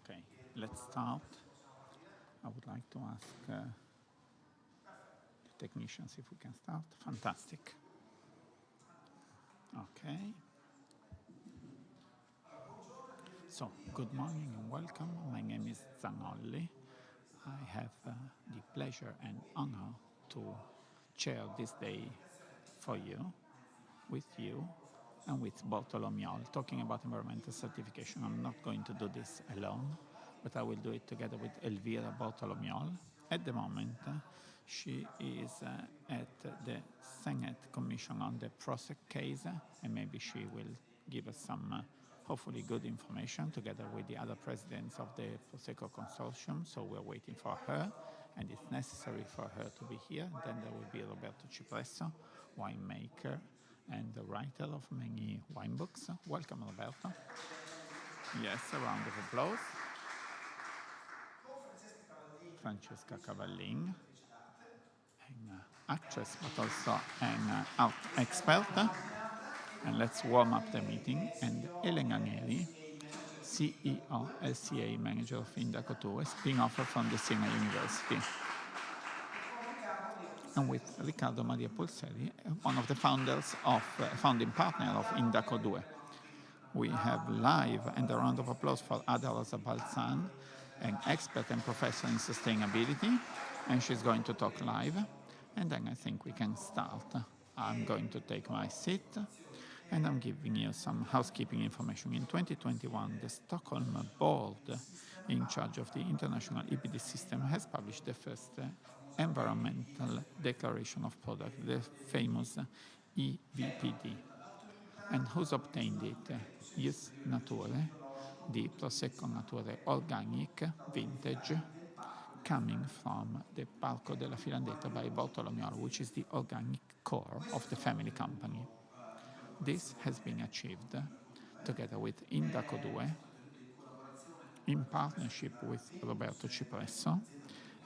Okay, let's start. I would like to ask the technicians if we can start. Fantastic. Okay. So, good morning and welcome. My name is Zanolli. I have the pleasure and honor to chair this day for you, with you, and with Bortolomon, talking about environmental certification. I'm not going to do this alone, but I will do it together with Elvira Bortolomon. At the moment, she is at the Senate Commission on the Prosec case, and maybe she will give us some hopefully good information together with the other presidents of the Prosecco Consortium. So we're waiting for her, and it's necessary for her to be here. Then there will be Roberto Cipresso, winemaker and the writer of many wine books. Welcome, Roberto. Yes, a round of applause. Francesca Cavallin, an actress but also an art expert. And let's warm up the meeting. And Elena Neri, CEO, LCA manager of Indaco 2, a spin-off from the Siena University. And with Riccardo Maria Polselli, one of the founding partner of Indaco 2. We have live, and a round of applause for Ada Rosa Balzan, an expert and professor in sustainability, and she's going to talk live. And then I think we can start. I'm going to take my seat, and I'm giving you some housekeeping information. In 2021, the Stockholm board, in charge of the international EPD system, has published the first environmental declaration of product, the famous EVPD. And who's obtained it? Jus Nature, the Prosecco Nature Organic Vintage, coming from the Parco della Filandetta by Bortolomon, which is the organic core of the family company. This has been achieved together with Indaco 2, in partnership with Roberto Cipresso,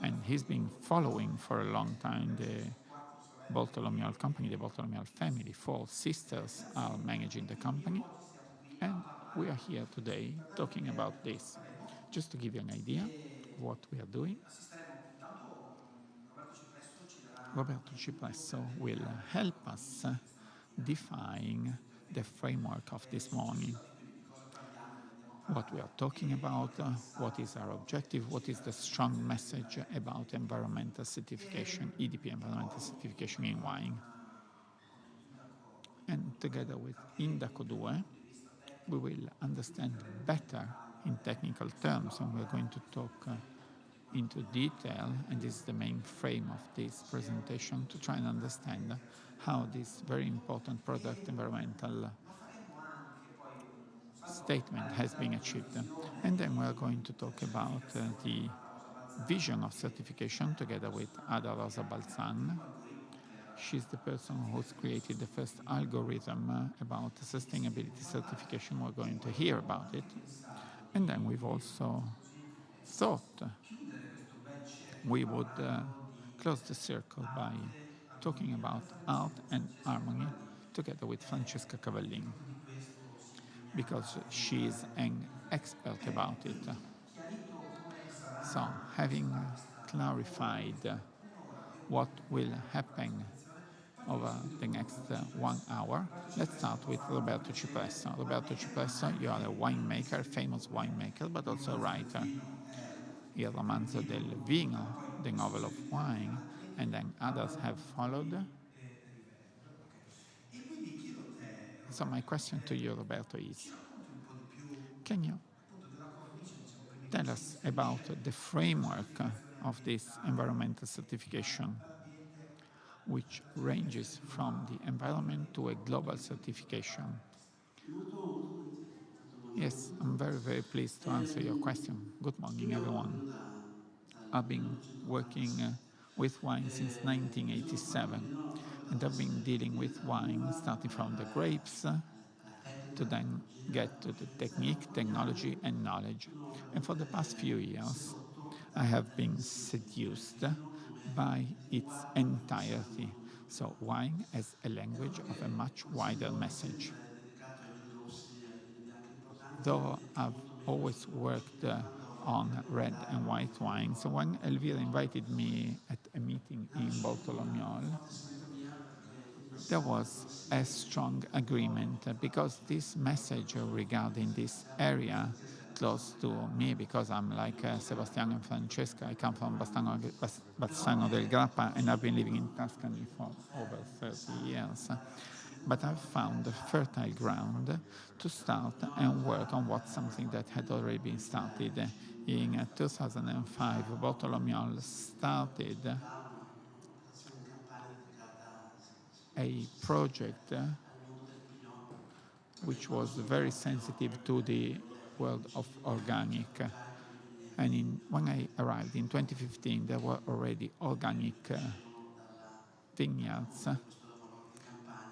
and he's been following for a long time the Bortolomon company, the Bortolomon family. 4 sisters are managing the company, and we are here today talking about this. Just to give you an idea of what we are doing, Roberto Cipresso will help us define the framework of this morning. What we are talking about, what is our objective, what is the strong message about environmental certification, EDP environmental certification in wine. And together with Indaco 2, we will understand better in technical terms, and we're going to talk into detail, and this is the main frame of this presentation, to try and understand how this very important product environmental statement has been achieved. And then we are going to talk about the vision of certification together with Ada Rosa Balzan. She's the person who's created the first algorithm about sustainability certification. We're going to hear about it. And then we've also thought we would close the circle by talking about art and harmony together with Francesca Cavallin, because she is an expert about it. So, having clarified what will happen over the next 1 hour, let's start with Roberto Cipresso. Roberto Cipresso, you are a winemaker, famous winemaker, but also a writer. Il romanzo del vino, the novel of wine, and then others have followed. So my question to you, Roberto, is, can you tell us about the framework of this environmental certification, which ranges from the environment to a global certification? Yes, I'm very, very pleased to answer your question. Good morning, everyone. I've been working with wine since 1987, and I've been dealing with wine starting from the grapes to then get to the technique, technology, and knowledge. And for the past few years, I have been seduced by its entirety. So wine as a language of a much wider message. Though I've always worked on red and white wine. So when Elvira invited me at a meeting in Bortolomon, there was a strong agreement because this message regarding this area close to me, because I'm like Sebastiano and Francesca, I come from Bassano del Grappa and I've been living in Tuscany for over 30 years. But I've found a fertile ground to start and work on something that had already been started. In 2005, Bortolomon started a project which was very sensitive to the world of organic. And when I arrived in 2015, there were already organic vineyards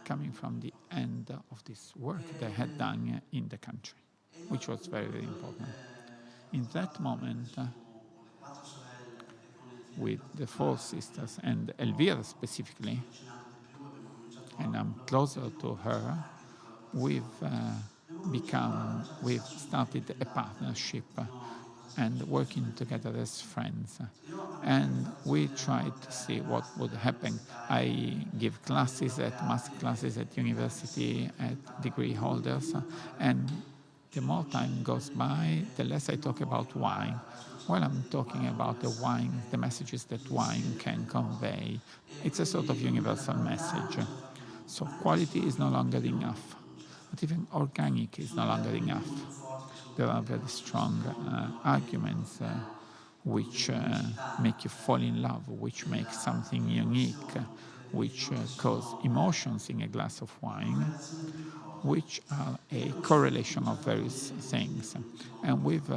coming from the end of this work they had done in the country, which was very, very important. In that moment, with the four sisters and Elvira specifically, and I'm closer to her, we've started a partnership and working together as friends. And we tried to see what would happen. I give classes master classes at university, at degree holders, and the more time goes by, the less I talk about wine. While I'm talking about the wine, the messages that wine can convey, it's a sort of universal message. So quality is no longer enough, but even organic is no longer enough. There are very strong arguments which make you fall in love, which make something unique, which cause emotions in a glass of wine, which are a correlation of various things. And we've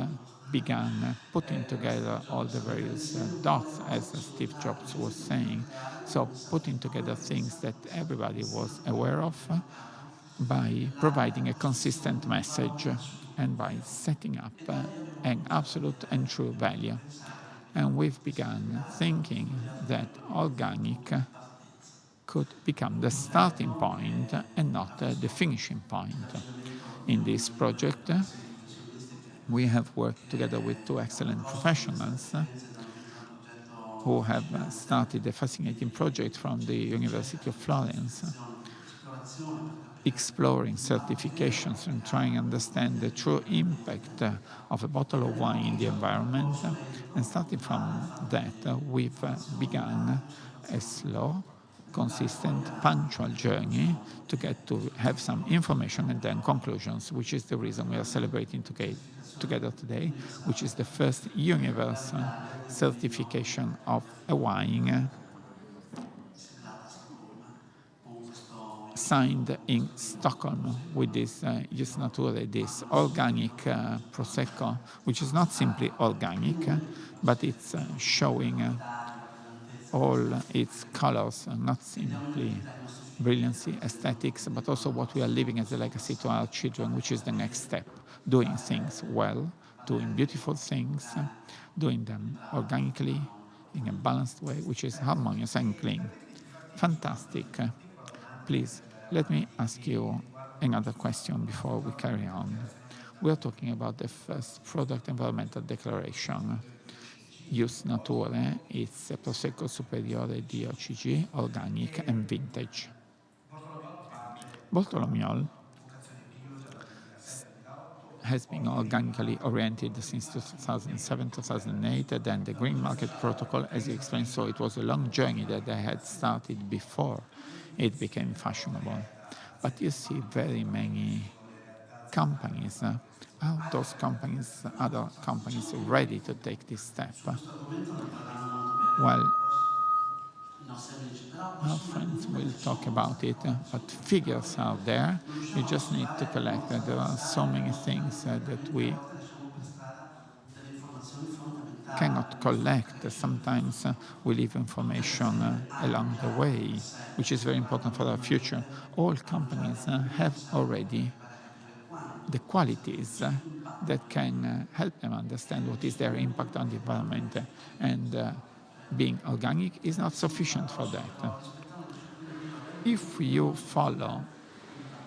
begun putting together all the various dots, as Steve Jobs was saying. So putting together things that everybody was aware of by providing a consistent message and by setting up an absolute and true value. And we've begun thinking that organic could become the starting point and not the finishing point. In this project, we have worked together with two excellent professionals who have started a fascinating project from the University of Florence, exploring certifications and trying to understand the true impact of a bottle of wine in the environment. And starting from that, we've begun a slow, consistent, punctual journey to get to have some information and then conclusions, which is the reason we are celebrating together today, which is the first universal certification of a wine signed in Stockholm with this Jus Naturae, this organic Prosecco, which is not simply organic, but it's showing all its colors, not simply brilliancy, aesthetics, but also what we are leaving as a legacy to our children, which is the next step, doing things well, doing beautiful things, doing them organically in a balanced way, which is harmonious and clean. Fantastic. Please, let me ask you another question before we carry on. We are talking about the first product environmental declaration. Jus Naturae, it's a Prosecco Superiore di OCG, organic and vintage. Bortolomon has been organically oriented since 2007-2008, then the Green Market Protocol, as you explained, so it was a long journey that they had started before it became fashionable. But you see very many companies, are those companies, other companies ready to take this step? Well, our friends will talk about it, but figures are there. You just need to collect. There are so many things that we cannot collect. Sometimes we leave information along the way, which is very important for our future. All companies have already the qualities that can help them understand what is their impact on the environment, and being organic is not sufficient for that. If you follow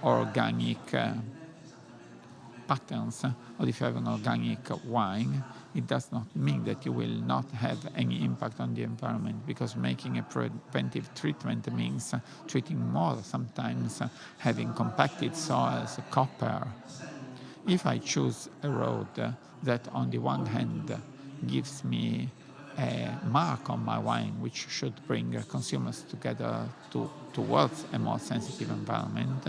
organic patterns, or if you have an organic wine, it does not mean that you will not have any impact on the environment, because making a preventive treatment means treating more, sometimes having compacted soils, copper. If I choose a road that on the one hand gives me a mark on my wine, which should bring consumers together towards a more sensitive environment,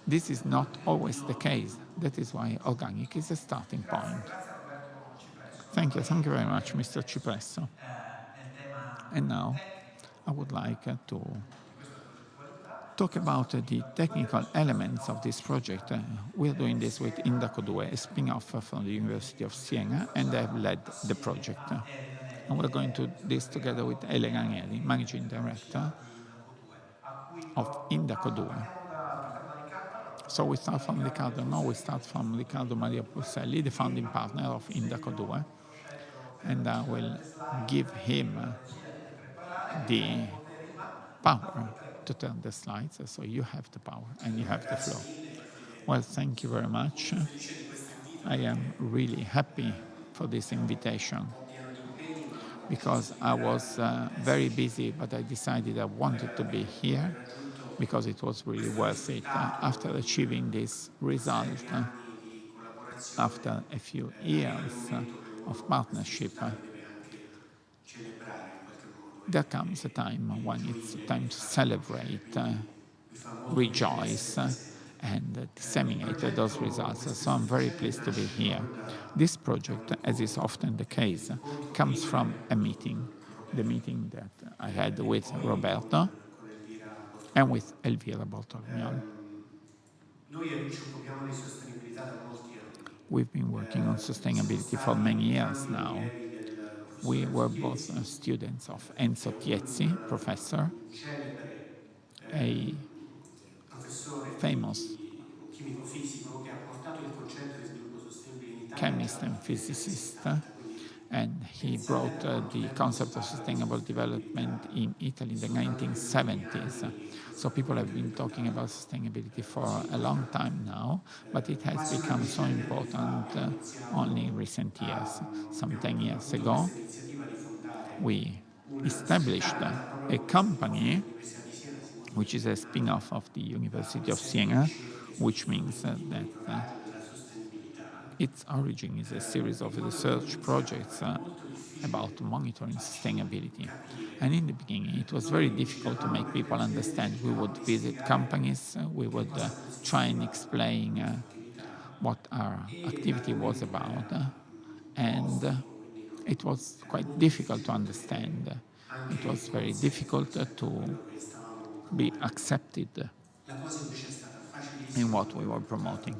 this is not always the case. That is why organic is a starting point. Thank you very much, Mr. Cipresso. And now I would like to talk about the technical elements of this project. We're doing this with Indaco 2, a spin-off from the University of Siena, and I've led the project. And we're going to do this together with Ele Ranieri, Managing Director of Indaco 2. So we start from Riccardo. No, we start from Riccardo Maria Purcelli, the founding partner of Indaco 2, and I will give him the power to turn the slides, so you have the power and you have the floor. Well, thank you very much. I am really happy for this invitation, because I was very busy, but I decided I wanted to be here because it was really worth it. After achieving this result, after a few years of partnership, there comes a time when it's time to celebrate, rejoice, and disseminate those results. So I'm very pleased to be here. This project, as is often the case, comes from a meeting, the meeting that I had with Roberto and with Elvira Bortolomon. We've been working on sustainability for many years now. We were both students of Enzo Tiezzi, professor, a famous chemist and physicist, and he brought the concept of sustainable development in Italy in the 1970s. So people have been talking about sustainability for a long time now, but it has become so important only in recent years. Some 10 years ago, we established a company which is a spin-off of the University of Siena, which means that its origin is a series of research projects about monitoring sustainability. And in the beginning, it was very difficult to make people understand. We would visit companies, we would try and explain what our activity was about, and it was quite difficult to understand. It was very difficult to be accepted in what we were promoting.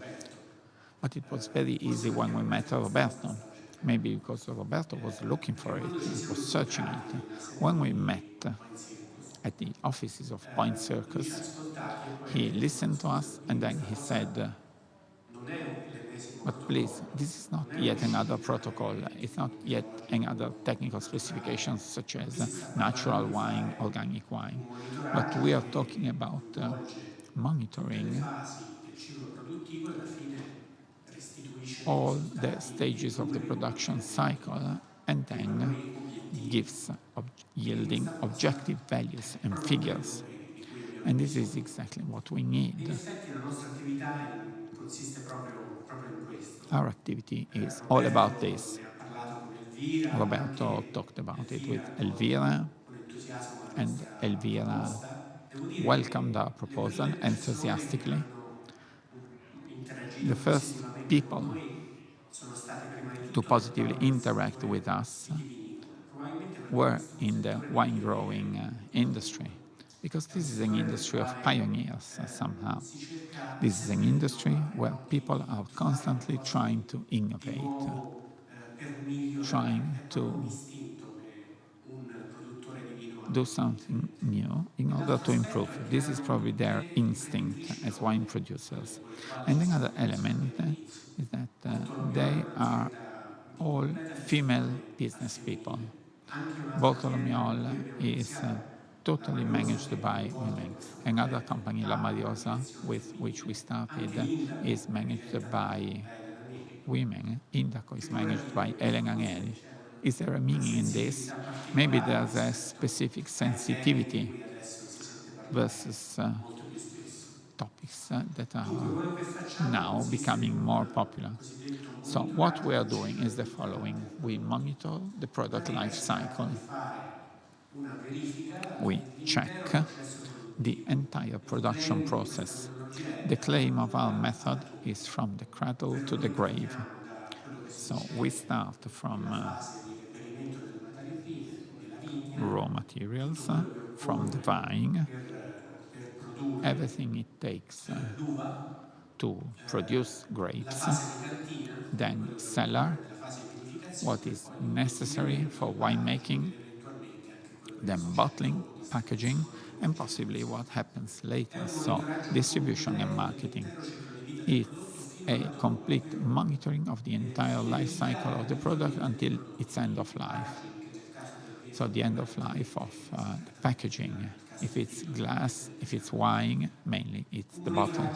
But it was very easy when we met Roberto, maybe because Roberto was looking for it, was searching it. When we met at the offices of Point Circus, he listened to us and then he said, but please, this is not yet another protocol, it's not yet another technical specifications such as natural wine, organic wine, but we are talking about monitoring all the stages of the production cycle, and then gives yielding objective values and figures. And this is exactly what we need. Our activity is all about this. Roberto talked about it with Elvira, and Elvira welcomed our proposal enthusiastically. The first people to positively interact with us were in the wine growing industry, because this is an industry of pioneers somehow. This is an industry where people are constantly trying to innovate, trying to do something new in order to improve. This is probably their instinct as wine producers. And another element is that they are all female business people. Bortolomon is totally managed by women. Another company, La Mariosa, with which we started, is managed by women. Indaco is managed by Elena Agnelli. Is there a meaning in this? Maybe there's a specific sensitivity versus topics that are now becoming more popular. So what we are doing is the following. We monitor the product life cycle. We check the entire production process. The claim of our method is from the cradle to the grave. So we start from raw materials, from the vine, everything it takes to produce grapes, then cellar, what is necessary for winemaking, then bottling, packaging, and possibly what happens later, so distribution and marketing. It's a complete monitoring of the entire life cycle of the product until its end of life. So the end of life of the packaging, if it's glass, if it's wine, mainly it's the bottle.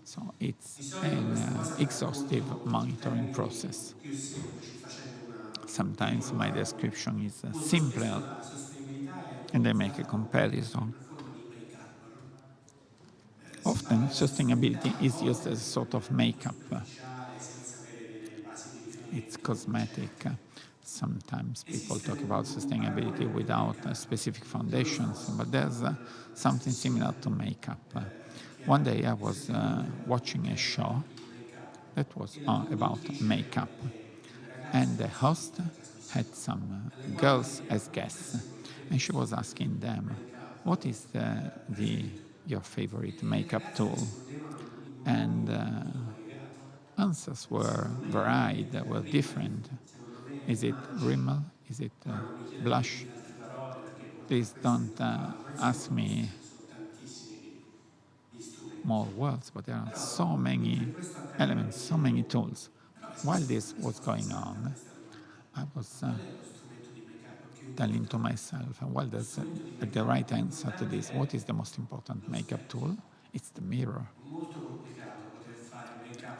So it's an exhaustive monitoring process. Sometimes my description is simpler, and I make a comparison. Often sustainability is used as a sort of makeup. It's cosmetic. Sometimes people talk about sustainability without specific foundations, but there's something similar to makeup. One day I was watching a show that was about makeup, and the host had some girls as guests, and she was asking them, what is your favorite makeup tool? And answers were varied, were different. Is it Rimmel? Is it blush? Please don't ask me more words, but there are so many elements, so many tools. While this was going on, I was telling to myself, well, there's the right answer to this. What is the most important makeup tool? It's the mirror.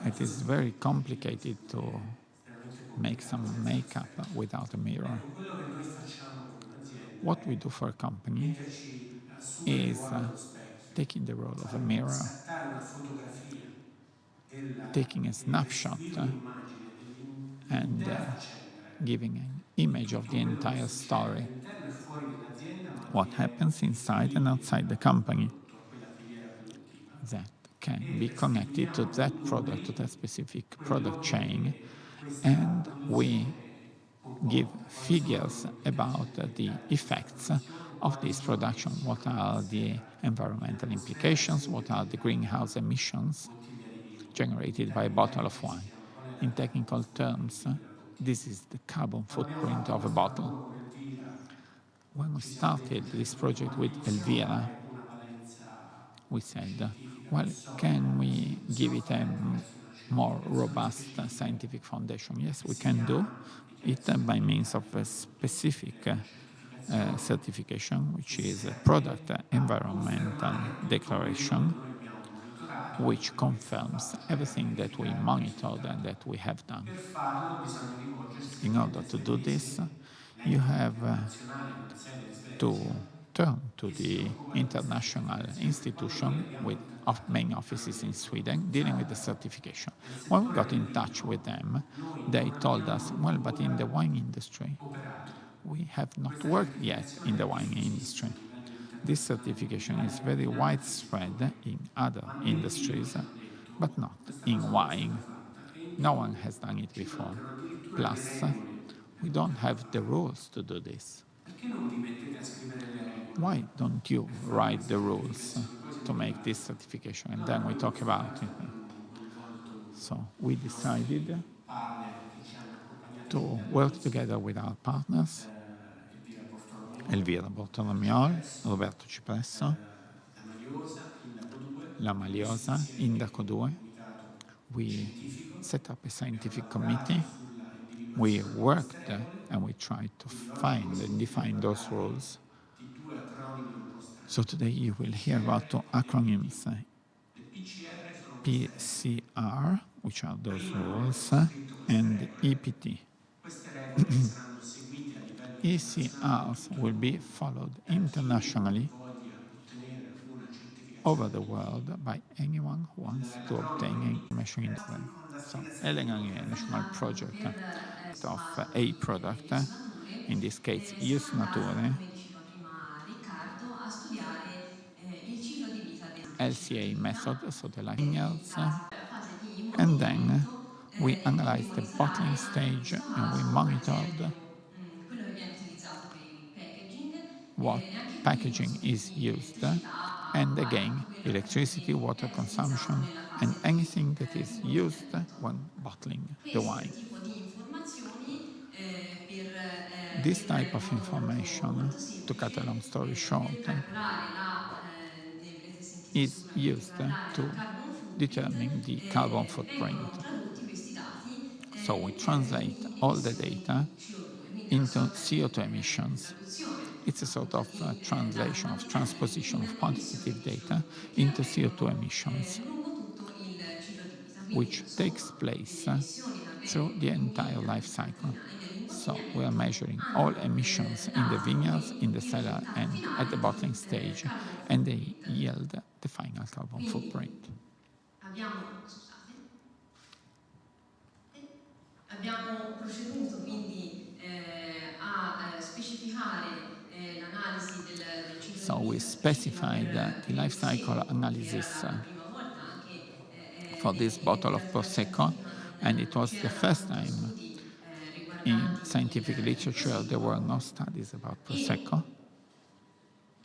It is very complicated to make some makeup without a mirror. What we do for a company is taking the role of a mirror, taking a snapshot and giving an image of the entire story. What happens inside and outside the company that can be connected to that product, to that specific product chain, and we give figures about the effects of this production. What are the environmental implications? What are the greenhouse emissions generated by a bottle of wine? In technical terms, this is the carbon footprint of a bottle. When we started this project with Elvira, we said, well, can we give it a more robust scientific foundation? Yes, we can do it by means of a specific certification, which is a product environmental declaration, which confirms everything that we monitored and that we have done. In order to do this, you have to turn to the international institution with main offices in Sweden dealing with the certification. When we got in touch with them, they told us, well, but in the wine industry, we have not worked yet in the wine industry. This certification is very widespread in other industries, but not in wine. No one has done it before. Plus, we don't have the rules to do this. Why don't you write the rules to make this certification, and then we talk about it? So we decided to work together with our partners, Elvira Bortolomon, Roberto Cipresso, La Maliosa, Indaco 2. We set up a scientific committee. We worked and we tried to find and define those rules. So today you will hear about two acronyms, PCR, which are those rules, and EPT. Queste regole saranno seguite a livello ECRs will be followed internationally voglia ottenere una over the certificazione world by anyone who wants to obtain information in the So, LNG è national project of a product, in this case, use nature, come diceva prima Riccardo, a studiare il ciclo di vita del LCA method, so the linears, la fase di and then imbottigliamento we di analyzed the bottling memorizzare anche in stage questo and we caso, per monitored esempio, quello che viene utilizzato per il packaging, what e anche qui packaging consumi is di used, elettricità and a again, quello appunto electricity, che water è utilizzato consumption, nella and fase di anything that is used imbottigliamento. when bottling the Questo wine. tipo di informazioni per This type in of modo molto, information, molto to cut a semplice, long story per short, calcolare ne avrete sentito is sicuramente used parlare, la to carbon footprint, determine the carbon vengono footprint. tradotti questi dati So we in termini translate di all the emissioni data di CO2, quindi una into sorta di CO2 emissions. traduzione It's a sort appunto of di dati translation, of quantitativi transposition in of emissioni quantitative di data CO2 che into CO2 avvengono emissions, lungo tutto il ciclo di vita. Quindi which takes sono delle place emissioni che through avvengono the in entire vigna, life cycle. So we are nell'imbottigliamento, measuring all hanno emissions in the dato vineyards, in the il cellar, risultato and at the finale bottling di stage, carbon and they footprint. yield the final carbon Quindi footprint. abbiamo proceduto quindi a specificare l'analisi del ciclo So di we vita specifica specified the per life il cycle prosecco, che era analysis la prima volta anche for this bottle in of realtà Prosecco, scientifica and it non was the c'erano first appunto time studi in riguardanti scientific il literature there were prosecco no studies about e Prosecco,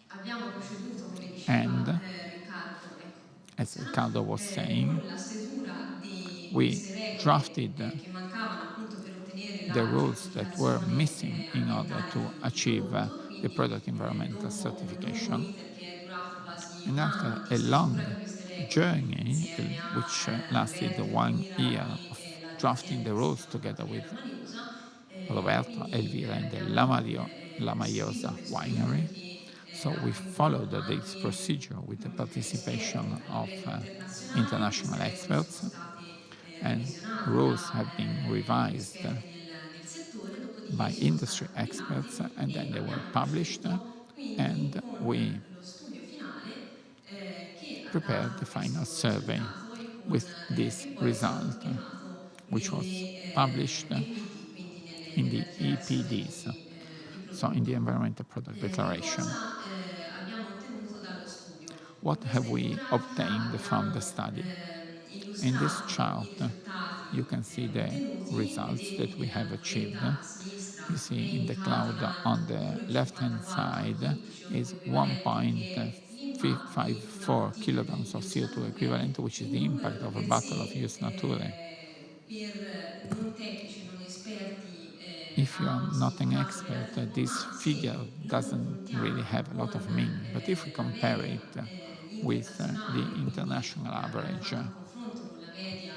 abbiamo proceduto, come diceva and Riccardo, ecco, as Riccardo was saying, con la stesura di we queste regole drafted che mancavano appunto per ottenere the la rules that were certificazione missing in order ambientale to di achieve prodotto, the quindi product environmental lungo un certification. iter che è durato quasi And un after anno di a stesura long di queste regole journey, insieme which a lasted Roberto 1 Elvira year of drafting l'azienda the che si rules chiama together Filiera with Maniosa, Roberto, quindi Elvira, and the abbiamo La seguito Maiosa questo iter winery. che So ha we followed coinvolto this anche procedure with the participation esperti a of livello internazionale. international Queste regole sono experts, state and revisionate rules da have been revised esperti nel settore, dopodiché by sono state industry pubblicate experts, and then e they were abbiamo published, proceduto quindi and con we lo studio finale che ha prepared the dato final questo survey risultato e, with this che poi è stato result, pubblicato which was nelle published EPD, quindi in nelle the dichiarazioni EPDs, di so in the prodotto. Environmental Product Che Declaration. cosa abbiamo ottenuto dallo studio? In What questa have we infografica obtained from the abbiamo study? In this illustrato i chart, you risultati can see the ottenuti, results that vedete we have nella achieved. colonnetta a sinistra You see è in the cloud indicato on the left-hand 1,54 side kg di CO2 is equivalenti, che è l'impatto di una 1.54 bottiglia kilograms of Ius CO2 Nature equivalent, which is in the un impact of a per bottle of sé Ius Nature. per non tecnici, non esperti, If you ha are un not an significato expert, relativo, this ma figure se lo doesn't really confrontiamo have a lot con of meaning. But if we la compare media it with the internazionale, quindi international abbiamo average, fatto un confronto con la media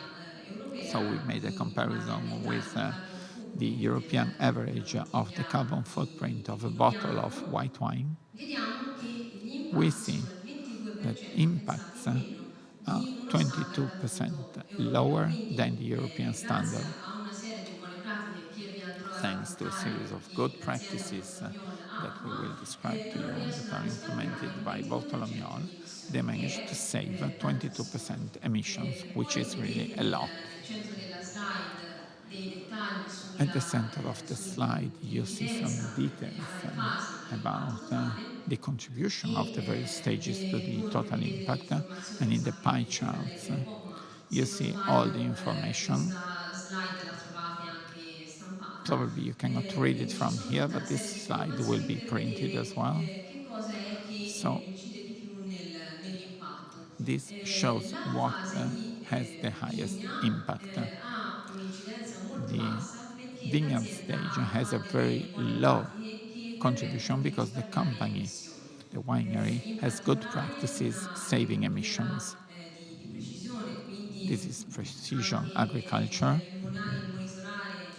so we europea made a di impatto comparison ambientale, with di carbon the footprint European della average of the bottiglia carbon footprint of a di bottle of vino, white wine. vediamo che gli We impatti see sono il that 22%, pensate, impacts in meno are di uno standard 22% appunto europeo. lower Quindi than the European standard, grazie a una serie di buone pratiche che vi andrò a thanks to a series raccontare of good che l'azienda practices Bortolomon that we attua, will describe to you that riescono a are risparmiare implemented il by 22% Bortolomon. di emissioni, They che managed to save è tantissimo. 22% emissions, which Poi is really vedete a lot. nel centro della slide dei dettagli At the center of the slide, you see some sull'incidenza delle details varie fasi di about impatto totale, the contribution of che the various stages to the con total delle impact. informazioni And che in the pie sapete charts, leggere poco, ma you se non see all the sbaglio information. questa slide la trovate anche stampata, Probably you cannot read it quindi ci from sono here, tutta una but this serie di slide will informazioni be per printed vedere as well. che cosa è che So incide di più nell'impatto. this shows La what fase di has the highest vigna impact. ha un'incidenza molto The bassa perché vineyard l'azienda stage has attua a delle very buone low pratiche che contribution permettono di because the risparmiare company, emissioni. the winery, In has good particolare practices una saving agricoltura emissions. di precisione, quindi This is precision anche agriculture, il monitorare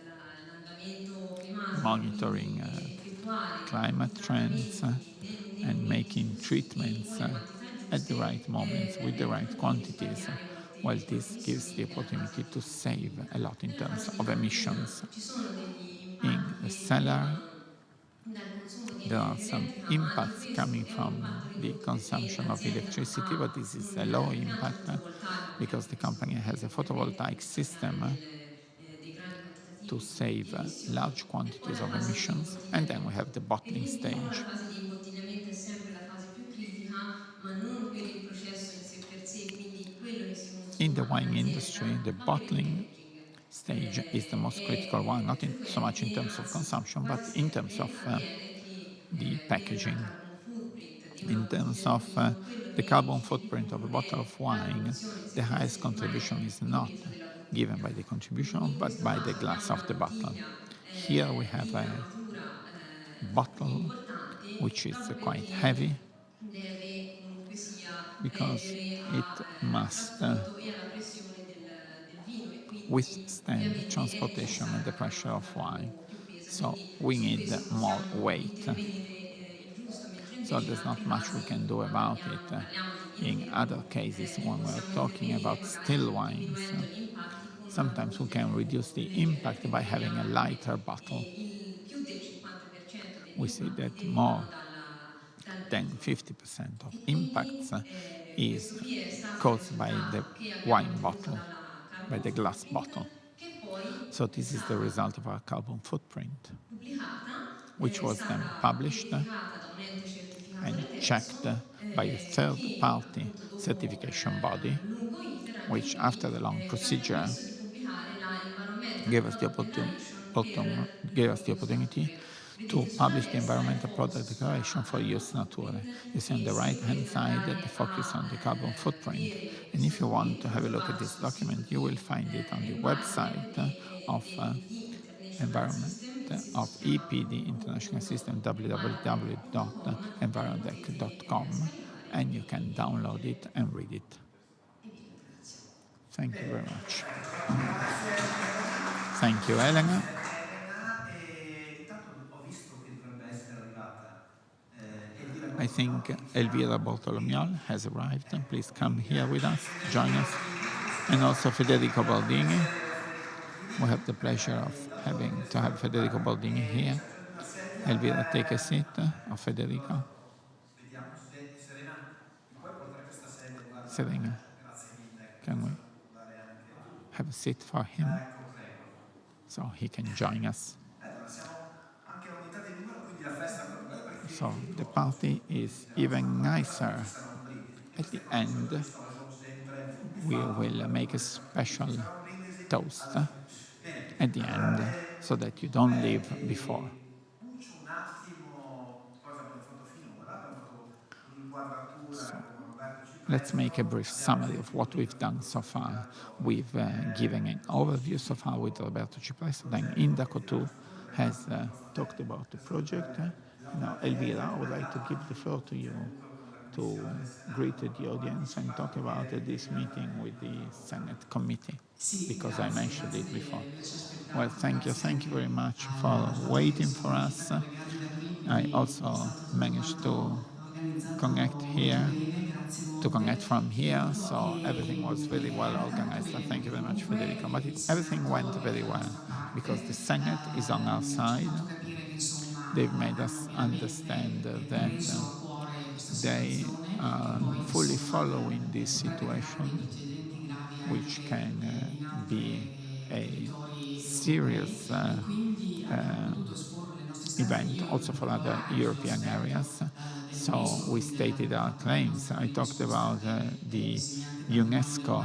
l'andamento climatico, monitoring quindi effettuare climate trends and making treatments at the right moments with the right quantities. Well, this gives the opportunity to save a lot in terms of emissions. In the cellar, there are some impacts coming from the consumption of electricity, but this is a low impact because the company has a photovoltaic system to save large quantities of emissions. And then we have the bottling stage. La fase di imbottigliamento è sempre la fase più critica, ma non per il processo in sé per sé, quindi quello che si In the consuma wine all'azienda, industry, the ma per il bottling packaging. stage is the most critical one, not so much in terms of Anzi, consumption, but quasi in terms sempre of avviene che the del packaging. carbon footprint di una In terms bottiglia di of vino, quello the che carbon footprint of a bottle impone of la wine, produzione in sé the per highest sé, ma è contribution is il not vetro della given bottiglia. by the contribution, In but questo by the caso glass abbiamo of una the bottle. bottiglia Here we di have una a misura bottle importante which is proprio quite perché heavy deve comunque sia because reggere it al must trasporto e alla pressione del vino e quindi withstand ovviamente è transportation and necessario the che abbia pressure of wine. più peso. So Quindi we su need questo more possiamo weight. intervenire il giusto mentre So invece in there's not altri much we casi can do about it. parliamo di vino In other bianco, cases, when we're possiamo talking intervenire about magari still wines, diminuendo gli impatti con una sometimes we can bottiglia reduce più the leggera e impact by quindi having a vediamo come lighter bottle. il più del 50% degli We see impatti that derivano more dal than vetro. 50% of E impacts quindi is questo qui è stato il caused by the risultato che abbiamo wine ottenuto bottle, dalla by carbon the glass bottle. footprint che poi So è this is the stata result of our carbon footprint, pubblicata, which è was then stata published verificata da un ente certificatore and checked terzo by a che third-party appunto dopo certification body, un lungo iter anche which after lui the long ci ha procedure permesso di pubblicare la Environmental gave us the Product Declaration per gave us l'uso the Ius opportunity Naturae. to Vedete sulla publish the destra il environmental focus product declaration sulla for carbon use nature. footprint You see on e the se right-hand volete side the andare focus a on the carbon footprint. vedere And if questo you want to documento have a lo look at trovate this sul sito document, you will di find it on the website Environment of dell'EPD International environment System, il sito si of chiama EPD International System, www.environdeck.com e potete www.environdeck.com, scaricare and you can download it and read it. e vi ringrazio. Thank you very much. Perfetto, grazie Elena. Thank you, Elena. Grazie Elena. E intanto ho visto che dovrebbe essere arrivata Elvira I Bortolomon think che è in Elvira fianco qui. Bortolomiol has arrived. Please come Quindi here with us, join Federico us. Bordini, And giusto? also Federico Baldini. Federico Bordini, We have the pleasure of questo have Federico Baldini ci here. ha preso una sedia. Elvira, take a seat of Federico. Vediamo se Serena mi puoi portare questa sedia, guarda. Serena, Grazie mille. can we Dare anche. have a seat for him Ecco, prego. so he can join us? Allora, siamo anche aumentati il numero, quindi la festa è proprio bella perché So the party is even nicer. sarà un brindisi. At the end, Questo lo facciamo sempre. we will make a special Sarà un brindisi toast alla fine. Bene. at the end so that you don't leave before. Puccio un attimo cosa abbiamo fatto finora, abbiamo fatto un'inquadratura So, con Roberto Cipresso. let's make a brief summary of what we've done so far. We've given an overview so far with Roberto Cipresso, then Indaco too has talked about the project. Now, Elvira, I would like to give the floor to you to greet the audience and talk about this meeting with the Senate committee, because I mentioned it before. Well, thank you very much for waiting for us. I also managed to connect here, to connect from here, so everything was very well organized. Thank you very much, Federico. But everything went very well because the Senate is on our side. They've made us understand that they are fully following this situation, which can be a serious event also for other European areas. So we stated our claims. I talked about the UNESCO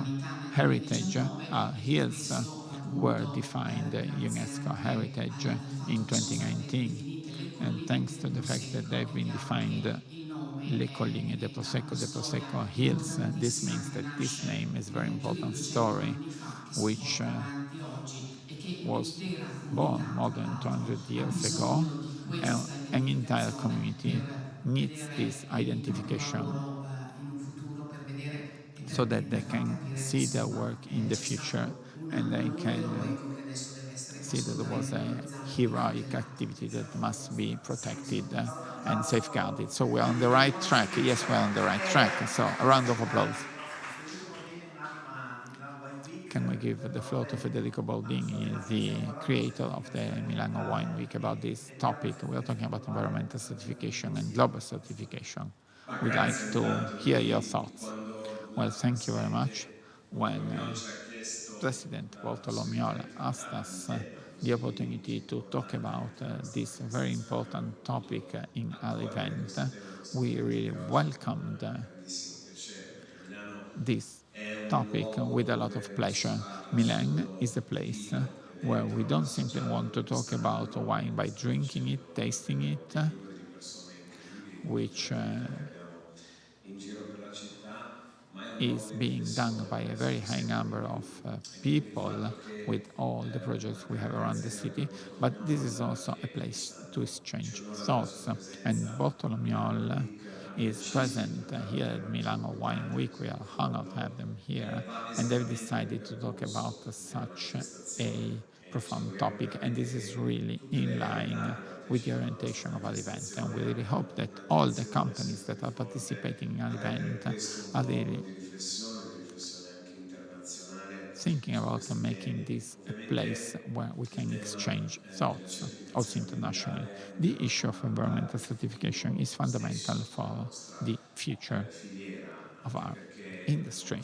heritage. Our hills were defined UNESCO heritage in 2019. And thanks to the fact that they've been defined Le Colline de Prosecco Hills, this means that this name is a very important story, which was born more than 200 years ago, and an entire community needs this identification so that they can see their work in the future and they can see that it was a heroic activity that must be protected and safeguarded. So we're on the right track. Yes, we're on the right track. So a round of applause. Can we give the floor to Federico Baldini, the creator of the Milano Wine Week, about this topic? We are talking about environmental certification and global certification. We'd like to hear your thoughts. Well, thank you very much. When President Bortolomon asked us the opportunity to talk about this very important topic in our event, we really welcomed this topic with a lot of pleasure. Milan is a place where we don't simply want to talk about wine by drinking it, tasting it, which is being done by a very high number of people with all the projects we have around the city, but this is also a place to exchange thoughts. And Bortolomon is present here at Milano Wine Week. We are honored to have them here, and they've decided to talk about such a profound topic, and this is really in line with the orientation of our event. And we really hope that all the companies that are participating in our event are really thinking about making this a place where we can exchange thoughts, also internationally. The issue of environmental certification is fundamental for the future of our industry.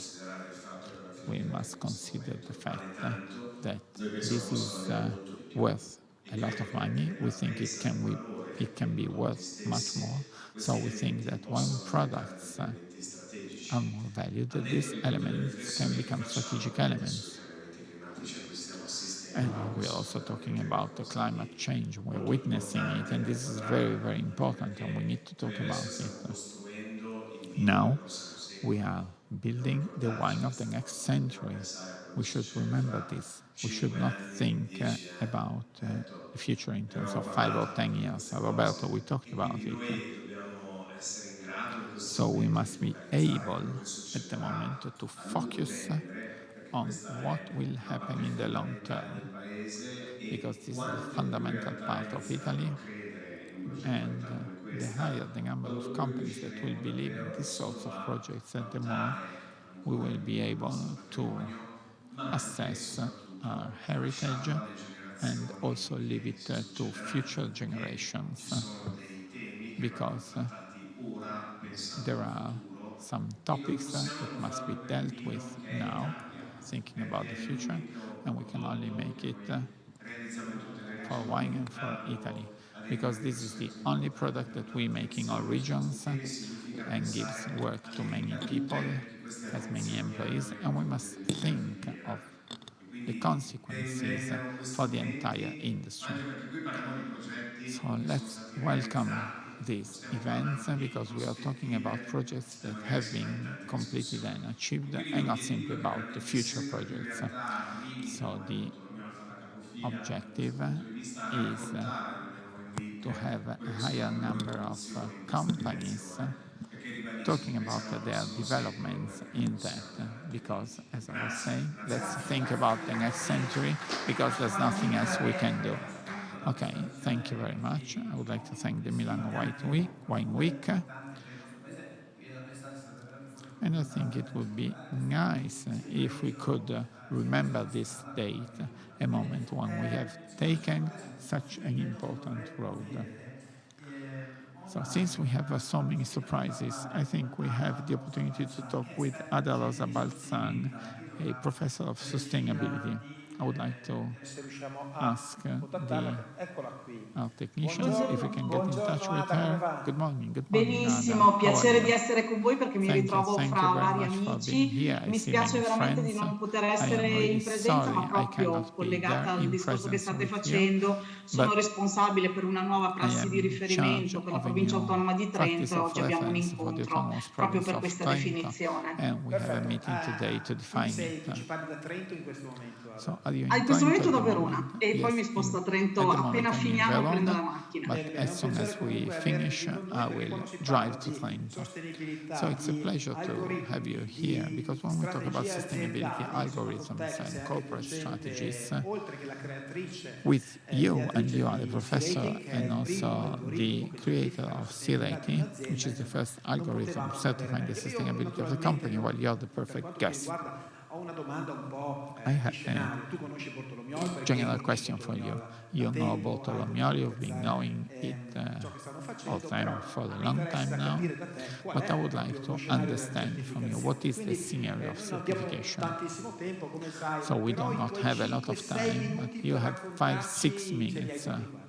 We must consider the fact that this is worth a lot of money. We think it can be worth much more. So we think that when products are more valued, these elements can become strategic elements. And we're also talking about the climate change. We're witnessing it, and this is very, very important, and we need to talk about it. Now, we are building the wine of the next century. We should remember this. We should not think about the future in terms of 5 or 10 years. Roberto, we talked about it. So we must be able at the moment to focus on what will happen in the long term, because this is a fundamental part of Italy, and the higher the number of companies that will believe in these sorts of projects, the more we will be able to assess our heritage and also leave it to future generations, because there are some topics that must be dealt with now, thinking about the future, and we can only make it for wine and for Italy, because this is the only product that we make in our regions and gives work to many people, has many employees, and we must think of the consequences for the entire industry. So let's welcome these events, because we are talking about projects that have been completed and achieved, and not simply about the future projects. So the objective is to have a higher number of companies talking about their developments in that, because, as I was saying, let's think about the next century, because there's nothing else we can do. Okay, thank you very much. I would like to thank the Milano Wine Week. And I think it would be nice if we could remember this date, a moment when we have taken such an important road. So since we have so many surprises, I think we have the opportunity to talk with Ada Rosa Balzan, a professor of sustainability. I would like to ask our technicians if we can get in touch with her. Good morning, Benissimo, Ada. piacere di essere con voi perché mi ritrovo Thank fra you very vari much for amici. being here. I Mi see spiace many veramente friends. di non poter I essere am really in presenza, sorry ma I proprio cannot be collegata there al in discorso che presence state with facendo, sono but responsabile per una nuova I prassi di am in charge riferimento per la of a provincia new autonoma di practice Trento e of oggi abbiamo un reference for the incontro autonomous proprio province per of questa Trento, definizione. and we have a meeting today to define Quindi it. ci parli da Trento in questo momento? So are you In in questo Trento momento at the da Verona moment? e poi Yes, mi sposto a Trento at the appena moment I'm in finiamo, prendo la Verona, macchina. but as soon as we finish, I will drive to Trento. So it's a pleasure to have you here, because when we talk about sustainability, algorithms and corporate strategies, with you, and you are a professor and also the creator of Sireti, which is the first algorithm certifying the sustainability of the company, well, you're the perfect guest. Ho una domanda un po' I di have scenario. Tu conosci Bortolomon perché general conosci question for you. Bortolomon You da know tempo, hai Bortolomon, potuto you've been apprezzare knowing it ciò che stanno of facendo, them però for a mi long time interessa now, capire da te qual but I è would proprio like lo to scenario della understand from you certificazione. what is the Quindi scenario of noi non abbiamo certification. tantissimo tempo, come sai, So we però do i not tuoi have a lot of 5-6 time, but minuti you per have 5-6 raccontarci ce li hai minutes. tutti quanti.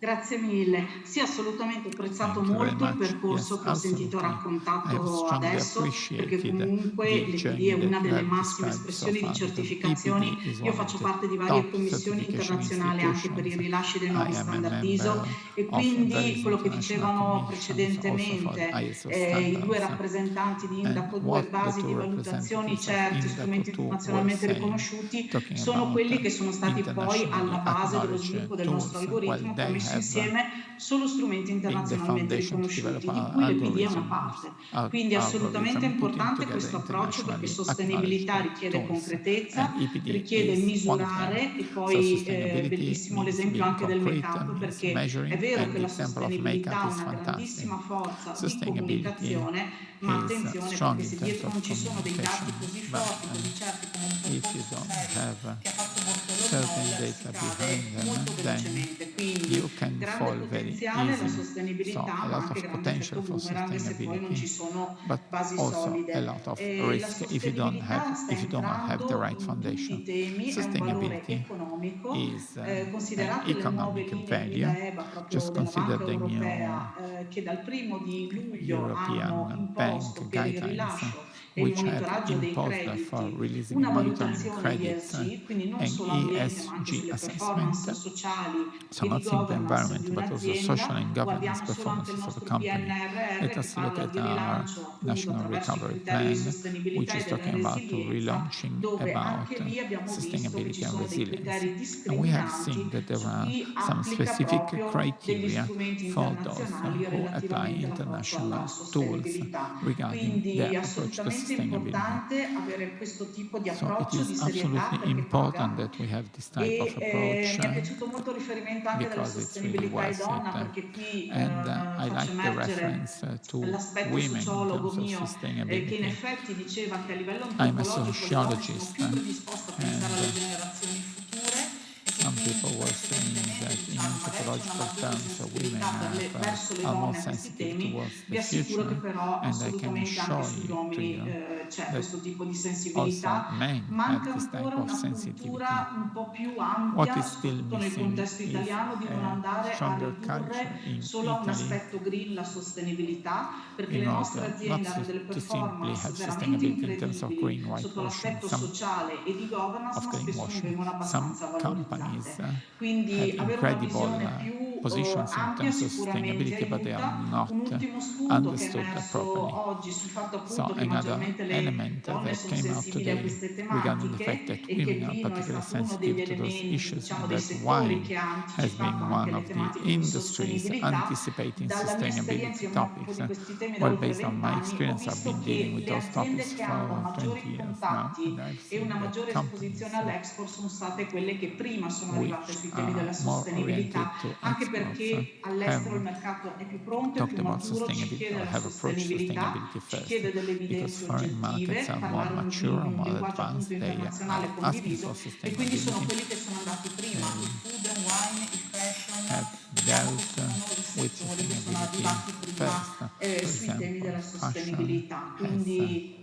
Grazie mille. Sì, assolutamente ho apprezzato Thank you very molto il much. percorso Yes, che ho sentito absolutely. I have raccontato strongly adesso, perché appreciated comunque the l'EPD journey è una that you delle have massime described so espressioni di far, because certificazioni. EPD is Io one of faccio the parte di varie top commissioni certification internazionali anche per il institutions. rilascio dei I nuovi am a standard member ISO e of quindi various quello che international dicevano commissions also for precedentemente ISO i due standards. rappresentanti di And Indaco 2, what the basi two di valutazioni representatives of certi, Indaco strumenti 2 were internazionalmente saying, riconosciuti, talking sono about quelli che sono stati poi internationally alla base dello acknowledged sviluppo del nostro tools, well, algoritmo che ha they messo have insieme solo strumenti been the internazionalmente foundation to develop riconosciuti, di our cui l'EPD è una parte. Quindi è assolutamente algorithm, putting importante together questo approccio perché internationally acknowledged sostenibilità richiede tools. concretezza, And EPD richiede is one of them. misurare e So poi sustainability bellissimo means l'esempio being anche del concrete, make-up means perché è measuring, vero and che the la example of sostenibilità makeup ha is una fantastic. grandissima forza di Sustainability comunicazione, ma is attenzione strong perché in se terms dietro of non ci sono dei dati communication, così but forti, così certi come un if you percorso don't serio have che ha fatto certain Bortolomon, si data cade behind them, molto then velocemente. Quindi you can grande fall very potenziale la easily. So sostenibilità, a ma lot anche of grande potential effetto for boomerang se poi non sustainability, ci sono but basi also a solide. lot of La risk sostenibilità sta if you do not have the entrando right in tutti foundation. i temi, è un valore Sustainability economico. is an Considerate le nuove economic linee guida value. EBA proprio Just della consider Banca the new Europea che dal 1° luglio hanno European imposto bank per il guidelines, rilascio e il which have monitoraggio dei imposed for crediti releasing una and monitoring valutazione credits ESG, quindi non an solo ambiente ma anche ESG sulle performance assessment. sociali So e di not simply governance di environment, but also un'azienda. social and governance Guardiamo solo anche il performances of a nostro company. PNRR Let che us look parla at di our rilancio appunto National attraverso i Recovery criteri di Plan, which sostenibilità e is della talking about resilienza, relaunching dove about anche lì abbiamo visto che ci sustainability and sono dei resilience. criteri And we have seen discriminanti that there su are chi some applica specific proprio degli criteria strumenti for those internazionali who apply relativamente all'approccio alla international tools sostenibilità. regarding Quindi their approach to assolutamente sustainability. importante avere questo tipo di So it approccio, is di serietà absolutely perché important paga. that we have this type of E approach mi è piaciuto molto il riferimento anche della because it's really sostenibilità e worth it. donna perché qui And I faccio like the emergere reference to l'aspetto women in sociologo terms of mio che in sustainability. effetti diceva che a livello I'm a antropologico le donne sono sociologist, più predisposte a pensare alle and generazioni future e che some quindi people were saying that in diciamo adesso una anthropological maggiore terms, women sensibilità verso le are more donne a questi sensitive temi. towards the Vi assicuro che future, però and I can assolutamente anche assure sugli to uomini you c'è that questo tipo di also sensibilità. men have Manca this type ancora of una sensitivity. cultura un po' più What ampia, is still soprattutto nel missing contesto is italiano, di non a andare a stronger culture ridurre in solo a un Italy aspetto green la sostenibilità, perché in le nostre order not aziende hanno delle to simply performance have veramente sustainability in terms of incredibili green sotto whitewashing, l'aspetto some sociale e di governance, of ma spesso non greenwashing. vengono Some abbastanza companies valorizzate. have Quindi avere una incredible visione più positions in ampia terms of sicuramente sustainability, but they are aiuta. not Un ultimo spunto che è understood emerso properly. oggi sul fatto So appunto che another maggiormente le element donne that sono came out sensibili a today queste regarding the fact tematiche that e che women are vino è particularly stato uno degli sensitive to those elementi, issues, diciamo and dei that settori wine che ha has been anticipato anche one le of the tematiche di industries sostenibilità. anticipating Dalla mia esperienza, sustainability io mi occupo topics. di questi temi da Well, oltre based on 20 my anni, ho experience, I've visto been dealing che with le those aziende topics che hanno for 20 maggiori years now, and contatti I've e seen una that maggiore esposizione companies all'export sono state quelle che prima sono arrivate which sui temi della are more oriented sostenibilità, to anche exports perché all'estero il have mercato è più pronto, è talked più about maturo, ci sustainability chiede or la have approached sostenibilità, sustainability ci first, chiede delle because evidenze foreign markets oggettive, are more parlare mature or un more linguaggio appunto advanced. They are internazionale asking for condiviso e quindi sono sustainability, quelli che sono andati prima, il food and wine, il fashion, have diciamo che dealt sono i with settori che sono sustainability arrivati prima first. For sui temi example, della fashion sostenibilità. has Quindi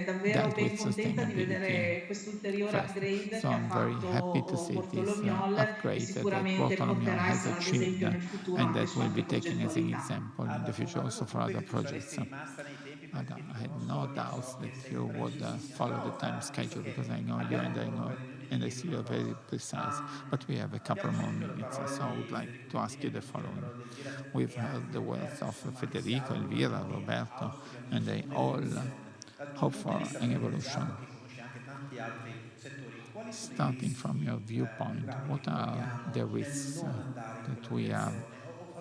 davvero dealt with ben contenta di sustainability vedere questo ulteriore first. upgrade So che ha I'm very happy to fatto see this Bortolomon e upgrade that sicuramente Bortolomon porterà e has sarà ad achieved, esempio nel futuro and anche that su will be altre taken as an progettualità. example in the future also for other projects. rimasta nei tempi Ada, perché ti I had conosco no e doubts so che that sei you would precisissima. follow the Però, time visto schedule, che because I know you abbiamo solo un paio di minuti, and ti I chiedo see una you're very cosa. precise. But we have a couple Abbiamo more sentito le minutes, parole so I would di like to Federico ask you Fini, the che sono following. Elvira We've Tutti, heard the words of insomma, che Federico, siamo Elvira, quelli che Roberto, auspicano and il they consumo all evoluzione. Dal tuo hope punto di for vista an prevenzato, evolution. che conosci anche tanti altri starting from your viewpoint, what are the risks that we are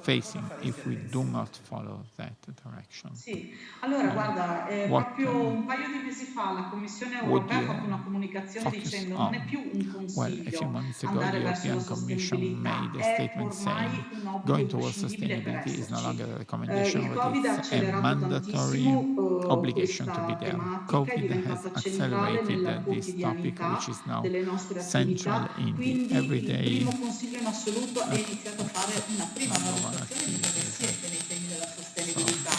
facing if we do not follow that direction? Sì, allora guarda, What proprio un paio di mesi fa la Commissione would europea ha you fatto una comunicazione focus dicendo non è on? più un Well, a few consiglio months ago, the andare verso la European Commission sostenibilità, made a è statement saying ormai un obbligo going towards imprescindibile per sustainability is no esserci. longer a recommendation, Il but Covid ha it's a accelerato mandatory tantissimo obligation to be questa there. tematica, è COVID has diventata centrale nella accelerated this topic, quotidianità which is now delle nostre central attività, in the quindi il everyday primo consiglio in assoluto è iniziato a fare una prima valutazione di dove siete nei temi della sostenibilità,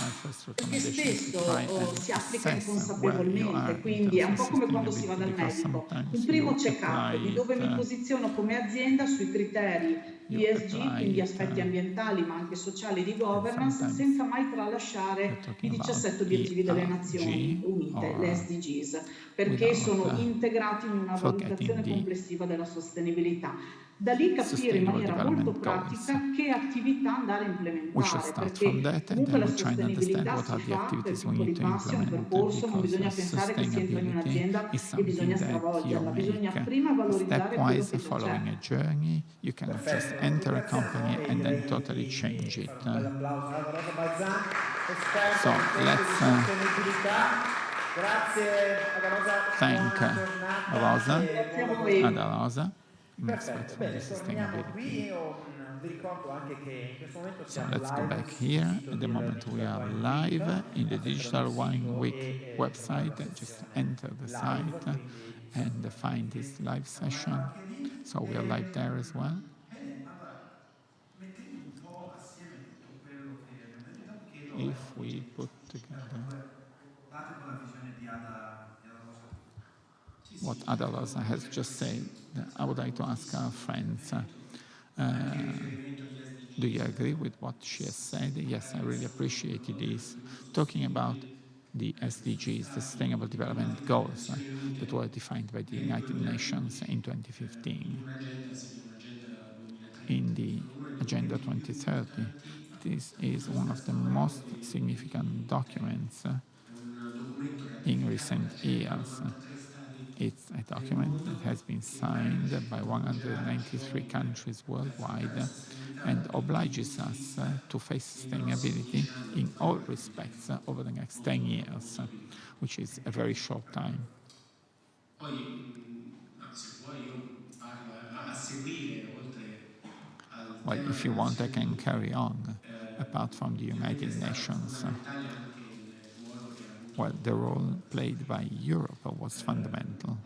perché spesso si applica inconsapevolmente, quindi è un po' come quando si va dal medico, un primo check-up di dove mi posiziono come azienda sui criteri ESG, quindi aspetti ambientali ma anche sociali di governance, senza mai tralasciare i 17 obiettivi delle Nazioni Unite, le SDGs, perché sono integrati in una valutazione complessiva della sostenibilità. Da lì capire in maniera molto pratica che attività andare a implementare, perché comunque la sostenibilità si fa per piccoli passi, è un percorso, non bisogna pensare che si entra in un'azienda e bisogna stravolgerla, bisogna prima valorizzare quello che già c'è. Journey, you cannot just enter a company and then totally change it. Un bel applauso a Rosa Balzan, esperta So in tema di let's sostenibilità. Grazie ad Rosa. thank Rosa, Grazie a voi. ad Rosa. Perfetto, bene, torniamo qui. Io vi ricordo anche che in questo momento So siamo let's go live back sul here. sito At the del moment we Digital are Wine live Week. in the Basta Digital entrare nel Wine sito Week e website. trovare la Just sessione enter the live, site quindi and find this live session. So we are live there as well. Allora, mettendo un po' assieme tutto quello che abbiamo detto, intanto chiedo If we put together date con la visione di Ada Rosa. what Ada Rosa has just said, I would like to ask our friends, do you agree with what she has said? Yes, I really appreciated this. Talking about the SDGs, the Sustainable Development Goals that were defined by the United Nations in 2015. In the Agenda 2030, this is one of the most significant documents in recent years. It's a document that has been signed by 193 countries worldwide and obliges us to face sustainability in all respects over the next 10 years, which is a very short time. Well, if you want, I can carry on. Apart from the United Nations, well, the role played by Europe was fundamental.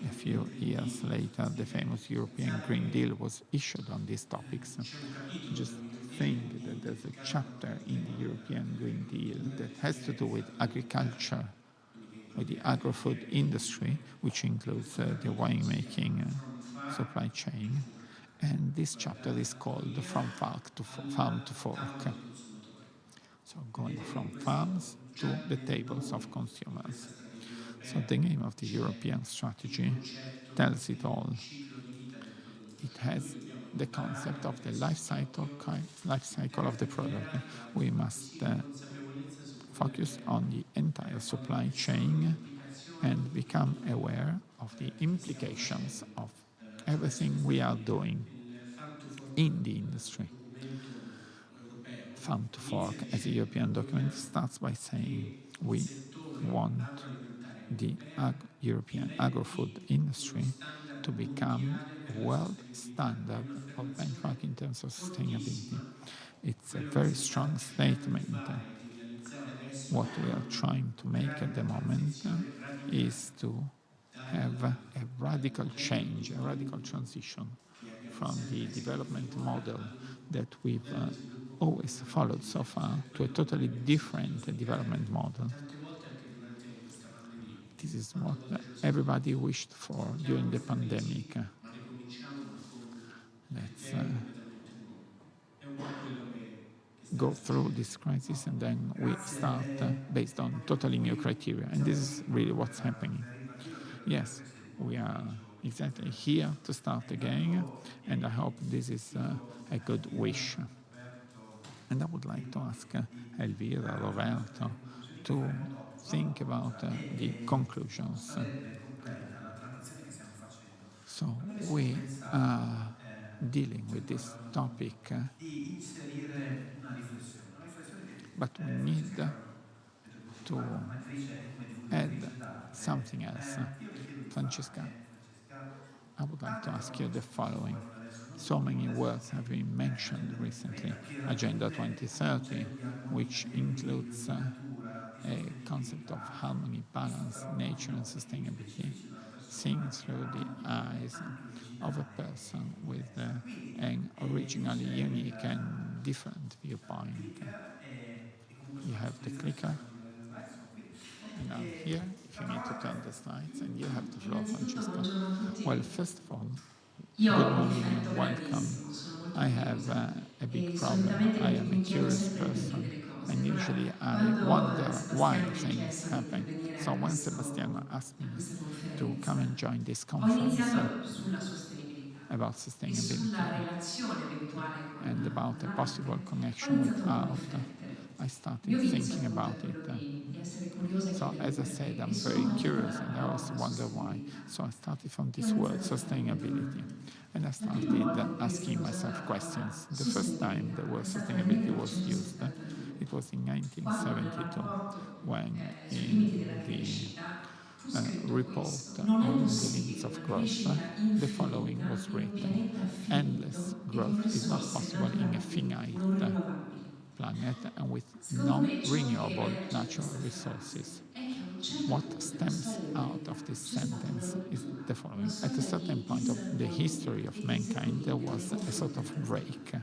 A few years later, the famous European Green Deal was issued on these topics. Just think that there's a chapter in the European Green Deal that has to do with agriculture, with the agro-food industry, which includes the winemaking supply chain. And this chapter is called From Farm to Fork. So going from farms to the tables of consumers. So the name of the European strategy tells it all. It has the concept of the life cycle of the product. We must focus on the entire supply chain and become aware of the implications of everything we are doing in the industry. Farm to Fork, as a European document, starts by saying we want the European agro-food industry to become a world standard of benchmark in terms of sustainability. It's a very strong statement. What we are trying to make at the moment is to have a radical change, a radical transition from the development model that we've always followed so far to a totally different development model. This is what everybody wished for during the pandemic. Let's go through this crisis and then we start based on totally new criteria. And this is really what's happening. Yes, we are exactly here to start again, and I hope this is a good wish. And I would like to ask Elvira, Roberto, to think about the conclusions. So avresti we pensato, are dealing with secondo this la tua topic, opinione, di inserire una riflessione che but we need Francesca, detto così, to come animatrice e come add divulgatrice d'arte, something else. io le chiedo di Francesca, fare, Francesca, I would like to tante ask you parole the sono following. fuori adesso, non So solo many queste words have che been mentioned l'Agenda recently. 2030, che Agenda racchiude il 2030, concetto di which armonia, di equilibrio, includes di natura, di a concept of sostenibilità. harmony, Visto balance, però con nature, gli and occhi più sustainability, specifici di una seen persona che through the ha eyes anche of a originale person e with diversa. Quindi an originally c'è unique and different il viewpoint. clicker e comunque You sono a have the disposizione clicker, per continuare le slide. Quindi, and I'm here if la you need to parola turn è the slides, and you have the floor, Innanzitutto Francesca. buongiorno a tutti. Well, first of all, Io good ho un morning difetto and welcome. grandissimo, sono molto I have curiosa a big e problem. solitamente I am a mi chiedo curious sempre il perché person, delle cose. and Allora, usually I quando wonder why Sebastiano mi ha things chiesto di happen. venire So when Sebastiano asked a me questa to come conferenza, and join this ho conference iniziato sulla sostenibilità about e sulla sustainability relazione eventuale con and about a possible l'arte, ho connection with iniziato un po' a art, riflettere. I Il started mio vizio thinking appunto è about it. quello di essere curiosa e So chiedere il as I said, perché. E I'm very sono partita curious dalla and I always parola wonder why. sostenibilità So I started from e ho this word, iniziato a farmi delle sustainability. domande. And I La prima started volta in cui è asking stata usata myself la parola questions. The first time the sostenibilità word è stata nel sustainability was used, 1972, it was in quando nel 1972 rapporto when sui limiti in della the crescita fu scritto report questo: non è on the possibile limits of una growth, crescita the following infinita was in un written. pianeta Endless finito e con growth is not risorse possible in a naturali finite non rinnovabili. planet and with Secondo me ciò che non-renewable emerge da natural questa frase resources. è che a un certo What punto della stems storia out dell'umanità of this c'è stata una sentence is rottura, the una following. At a sorta certain di point of the history disarmonia of e mankind, there disequilibrio nei was a sort confronti of della natura. break,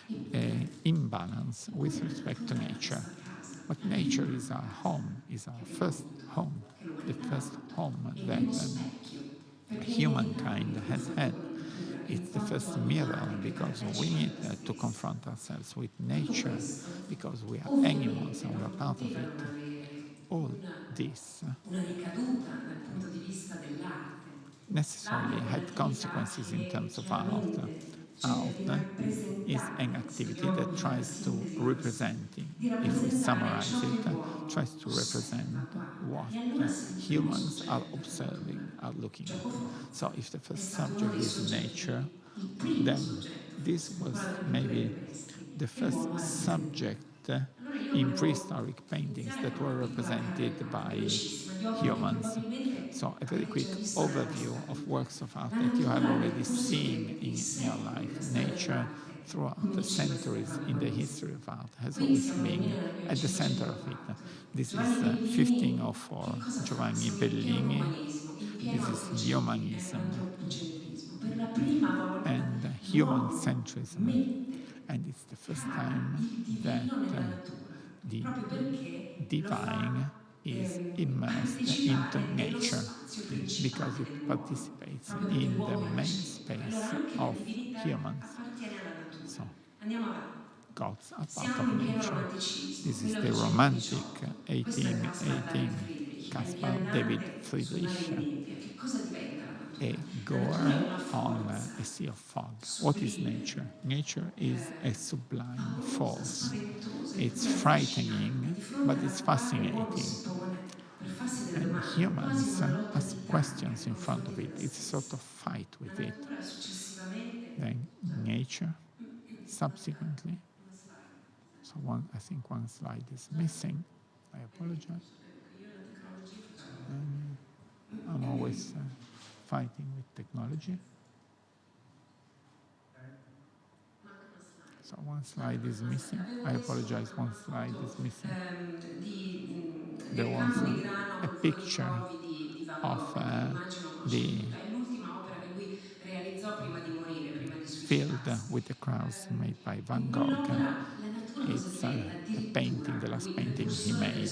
E imbalance with come respect to raccontare nature. questa casa, But la nature prima is our casa home, is our che abbiamo first avuto, home, che the l'umanità ha first avuto, home e il that primo specchio, perché humankind inevitabile has confronto had. con la natura e in It's the quanto first animale mirror che because we partecipa need della to stessa. confront ourselves with Tutto nature questo because we are animals ovviamente and we are non part of poteva it. non avere All this una ricaduta dal punto di vista dell'arte. necessarily L'arte è had un'attività consequences in che terms of art. chiaramente cerca di Art is an rappresentare, se activity vogliamo that fare una tries to sintesi di questo, represent, di if we rappresentare summarize ciò che it, tries l'uomo to osserva, represent guarda, what e allora se il primo humans are soggetto è la natura, observing, are looking gioco at. So forza if the è first stato uno subject dei is soggetti, nature, il primo then soggetto this forse, was ancora di più delle maybe affreschi, the che first l'uomo ha rappresentato. subject Allora io in volevo prehistoric paintings iniziare that con una were piccola represented carrellata, by velocissima, di opere che humans. probabilmente So a very avete già quick visto nella overview vostra of vita. works of art La that you have natura nel already corso seen dei in your secoli life. della storia Nature dell'arte, throughout come the diceva centuries Stefano in the Aronzi. history of art has Qui always siamo nel been at the center of it. 1504. This is Giovanni Bellini, che 1504, cosa fa? Giovanni Siamo in pieno Bellini. umanesimo, in This pieno is humanism antropocentrismo. Per la prima volta and human l'uomo centrism. mette And it's the first cara time il that divino nella natura, the proprio perché lo fa divine is immersed into partecipare nello nature spazio because principale it dell'uomo, participates proprio perché in the l'uomo è al main centro. E allora space anche la of divinità humans. appartiene alla natura. So Andiamo avanti. gods are part Siamo of in pieno nature. romanticismo, This is the romantic 1818. Questo è Caspar David 1818 Friedrich, Caspar David italianate sul mare Friedrich, di nebbia. Che cosa diventa la natura? a La natura è goer una on forza a sea of fog. What is sublime, nature? Nature is a sublime paurosa, force. spaventosa, It's eppure affascinante, frightening, di fronte but alla it's quale l'uomo fascinating. si pone per farsi delle And domande, quasi humans una lotta ask titanica questions nei in front confronti of it. della It's a sort stessa. of fight La with it. natura successivamente, Then nature, una subsequently, slide. so I think one slide is missing. I apologize. Io la tecnologia I'm always fighting with technology. So one slide is missing. I apologize, one slide is missing. There was a picture of the field with the crowds made by Van Gogh. It's a painting, the last painting he made,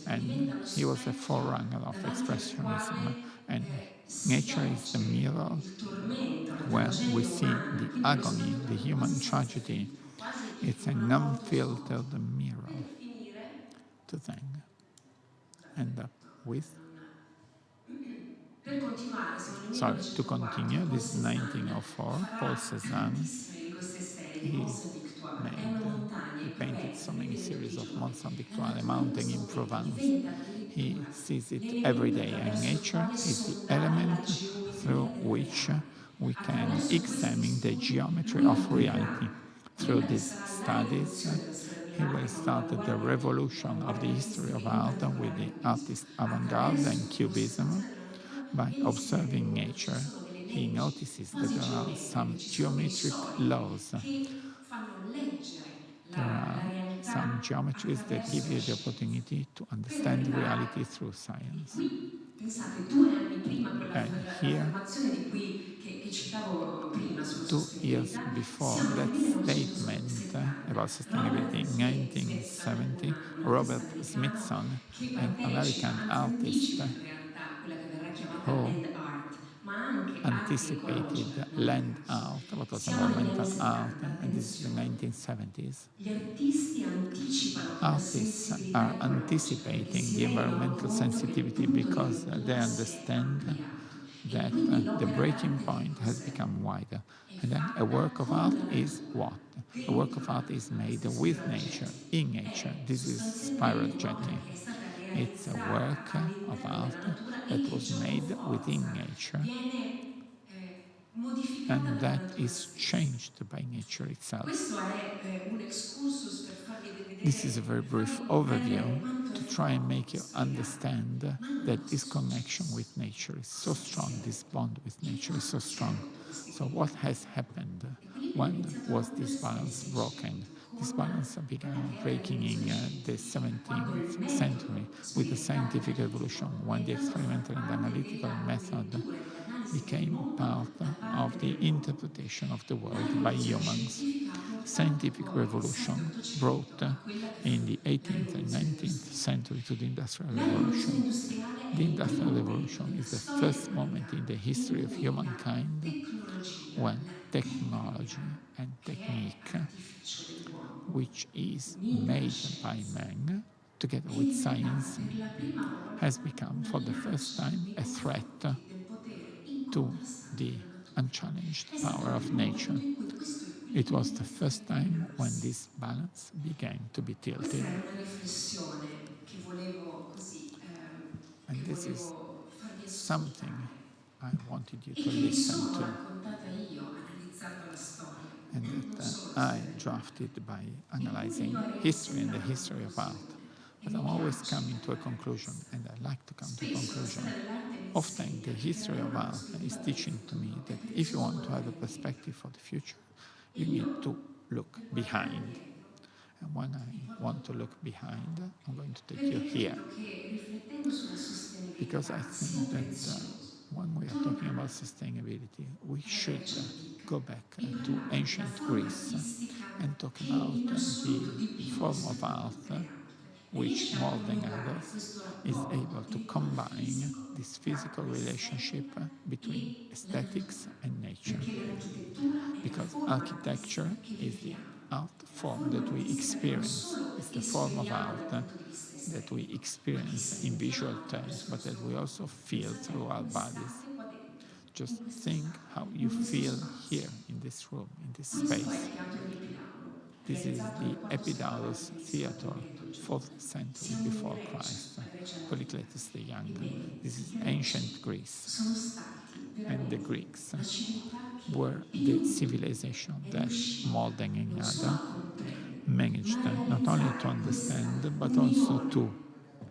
and he was a forerunner of Expressionism. And nature is the mirror where we see the agony, the human tragedy. It's an unfiltered mirror to then end up with. Sorry, to continue, this is 1904, Paul Cézanne. He painted so many series of Mont Saint-Victoire, a mountain in Provence. He sees it every day, and nature is the element through which we can examine the geometry of reality. Through these studies, he will start the revolution of the history of art with the artist avant-garde and cubism. By observing nature, he notices that there are some geometric laws. fanno leggere There la are realtà some geometries that give you the opportunity to understand reality through science. Pensate, 2 anni prima, And here, l'affermazione che citavo prima sulla 2 years sostenibilità, before siamo nel that statement 1970. about sustainability in Robert Smithson, 1970, un Robert artista americano Smithson, che an partecipa, American anzi artist anticipa in realtà quella che verrà chiamata who land art, ma anche arte anticipated ecologica, no? land art, what was Siamo negli anni environmental art, 70, and this is the attenzione. 1970s. Gli artisti anticipano che la Artists sensibilità are ecologica, che anticipating si the rendono environmental conto che il sensitivity punto di because they rottura si è understand ampliato e that quindi the l'opera breaking d'arte che point has cos'è? become wider. È And then a fatta work of con art la is natura, what? A work of dentro art is la made stessa with spiral nature, jetting. in È nature. This is spiral sostanzialmente un'opera jetting. che è stata It's a realizzata work of all'interno della art natura e that che was gioco made within forza nature viene modificata and dalla that natura is stessa. changed by nature itself. Questo è un excursus per farvi This is a very vedere, brief farvi comprendere overview quanto è to try and forte make you questo legame. understand Ma allora that cosa è this connection successo? with nature is so Cos'è che si strong, è this rotto? bond with Che nature is so cosa si è strong. rotto questo So what equilibrio? has happened? L'equilibrio è When iniziato was proprio this nel balance broken? 600 This con balance quella began che era la breaking in rivoluzione the scientifica, quando il 17th century metodo with the sperimentale scientific analitico revolution, è when the entrato a far experimental and parte analytical della method lettura, dell'analisi del became mondo part da of parte the dell'uomo. interpretation of the La world by rivoluzione humans. scientifica ha portato Scientific poi nel revolution brought 7-800 a quella che in fu the la 18th and rivoluzione 19th industriale. century to the Industrial La rivoluzione Revolution. industriale è The il Industrial primo momento Revolution della is the storia first moment dell'umanità in the in history of cui la humankind tecnologia, when la tecnica, technology and che è technique, artificio dell'uomo, which is unita alla made by scienza, man, together è with diventata science, per la prima has volta become una for the first lancia time nei a threat confronti del potere to incontrastato the della natura. unchallenged È stato power il of primo nature. momento in cui questo It equilibrio was the inizia a first time when determinarsi. this balance began to be Questa tilted. è una riflessione che volevo così, che And this is volevo farvi something ascoltare I wanted you e to che mi listen sono to, raccontata io analizzando la storia, and non that solo I storia dell'arte. drafted by Eppure io analyzing arrivo history and sempre the a una history of art. conclusione e But mi I'm always piace coming to a arrivare a conclusion, questa. and I like to come to a Spesso la conclusion. storia dell'arte mi Often, the insegna che per history avere of una art is prospettiva del teaching to me futuro è that if you prezioso want to have a guardare indietro. perspective for the future, E you need io, to look per guardare behind. indietro, And when vi I porto want to qui. look behind, I'm going to take you Perché here. credo che riflettendo sulla Because I sostenibilità sia think that prezioso when we are talking about tornare sustainability, we alla should Grecia antica go back e to parlare della ancient forma Greece artistica and talk che about in the assoluto di più form of rispetto a art tutte le altre which, riesce a more than coniugare others, questo is rapporto able to diritto al combine fisico this tra physical relationship l'estetica between e la aesthetics natura, and nature. perché l'architettura è la Because forma architecture artistica che is the viviamo, art è la form forma that we artistica che non experience. solo It's the form of esperiamo dal art punto di vista that we estetico, ma che experience in visual sentiamo terms, attraverso il but that nostro we corpo. also feel Pensate through our come bodies. state qua dentro, in Just questa think sala, how you in questo feel here spazio. in this room, in this Questo è space. il teatro dell'Epidaulo, This is realizzato the nel IV secolo Epidaurus a.C. theater, secondo Pietro Giusto. 4th century Siamo in before Grecia, Christ, la Grecia antica. Polycletus the Young. Ebbene, This is i ancient greci Greece. sono stati And the veramente Greeks la civiltà che were the più civilization è that, more riuscita than any non solo other, a comprendere, ma managed a not only to realizzare questa understand but also unione to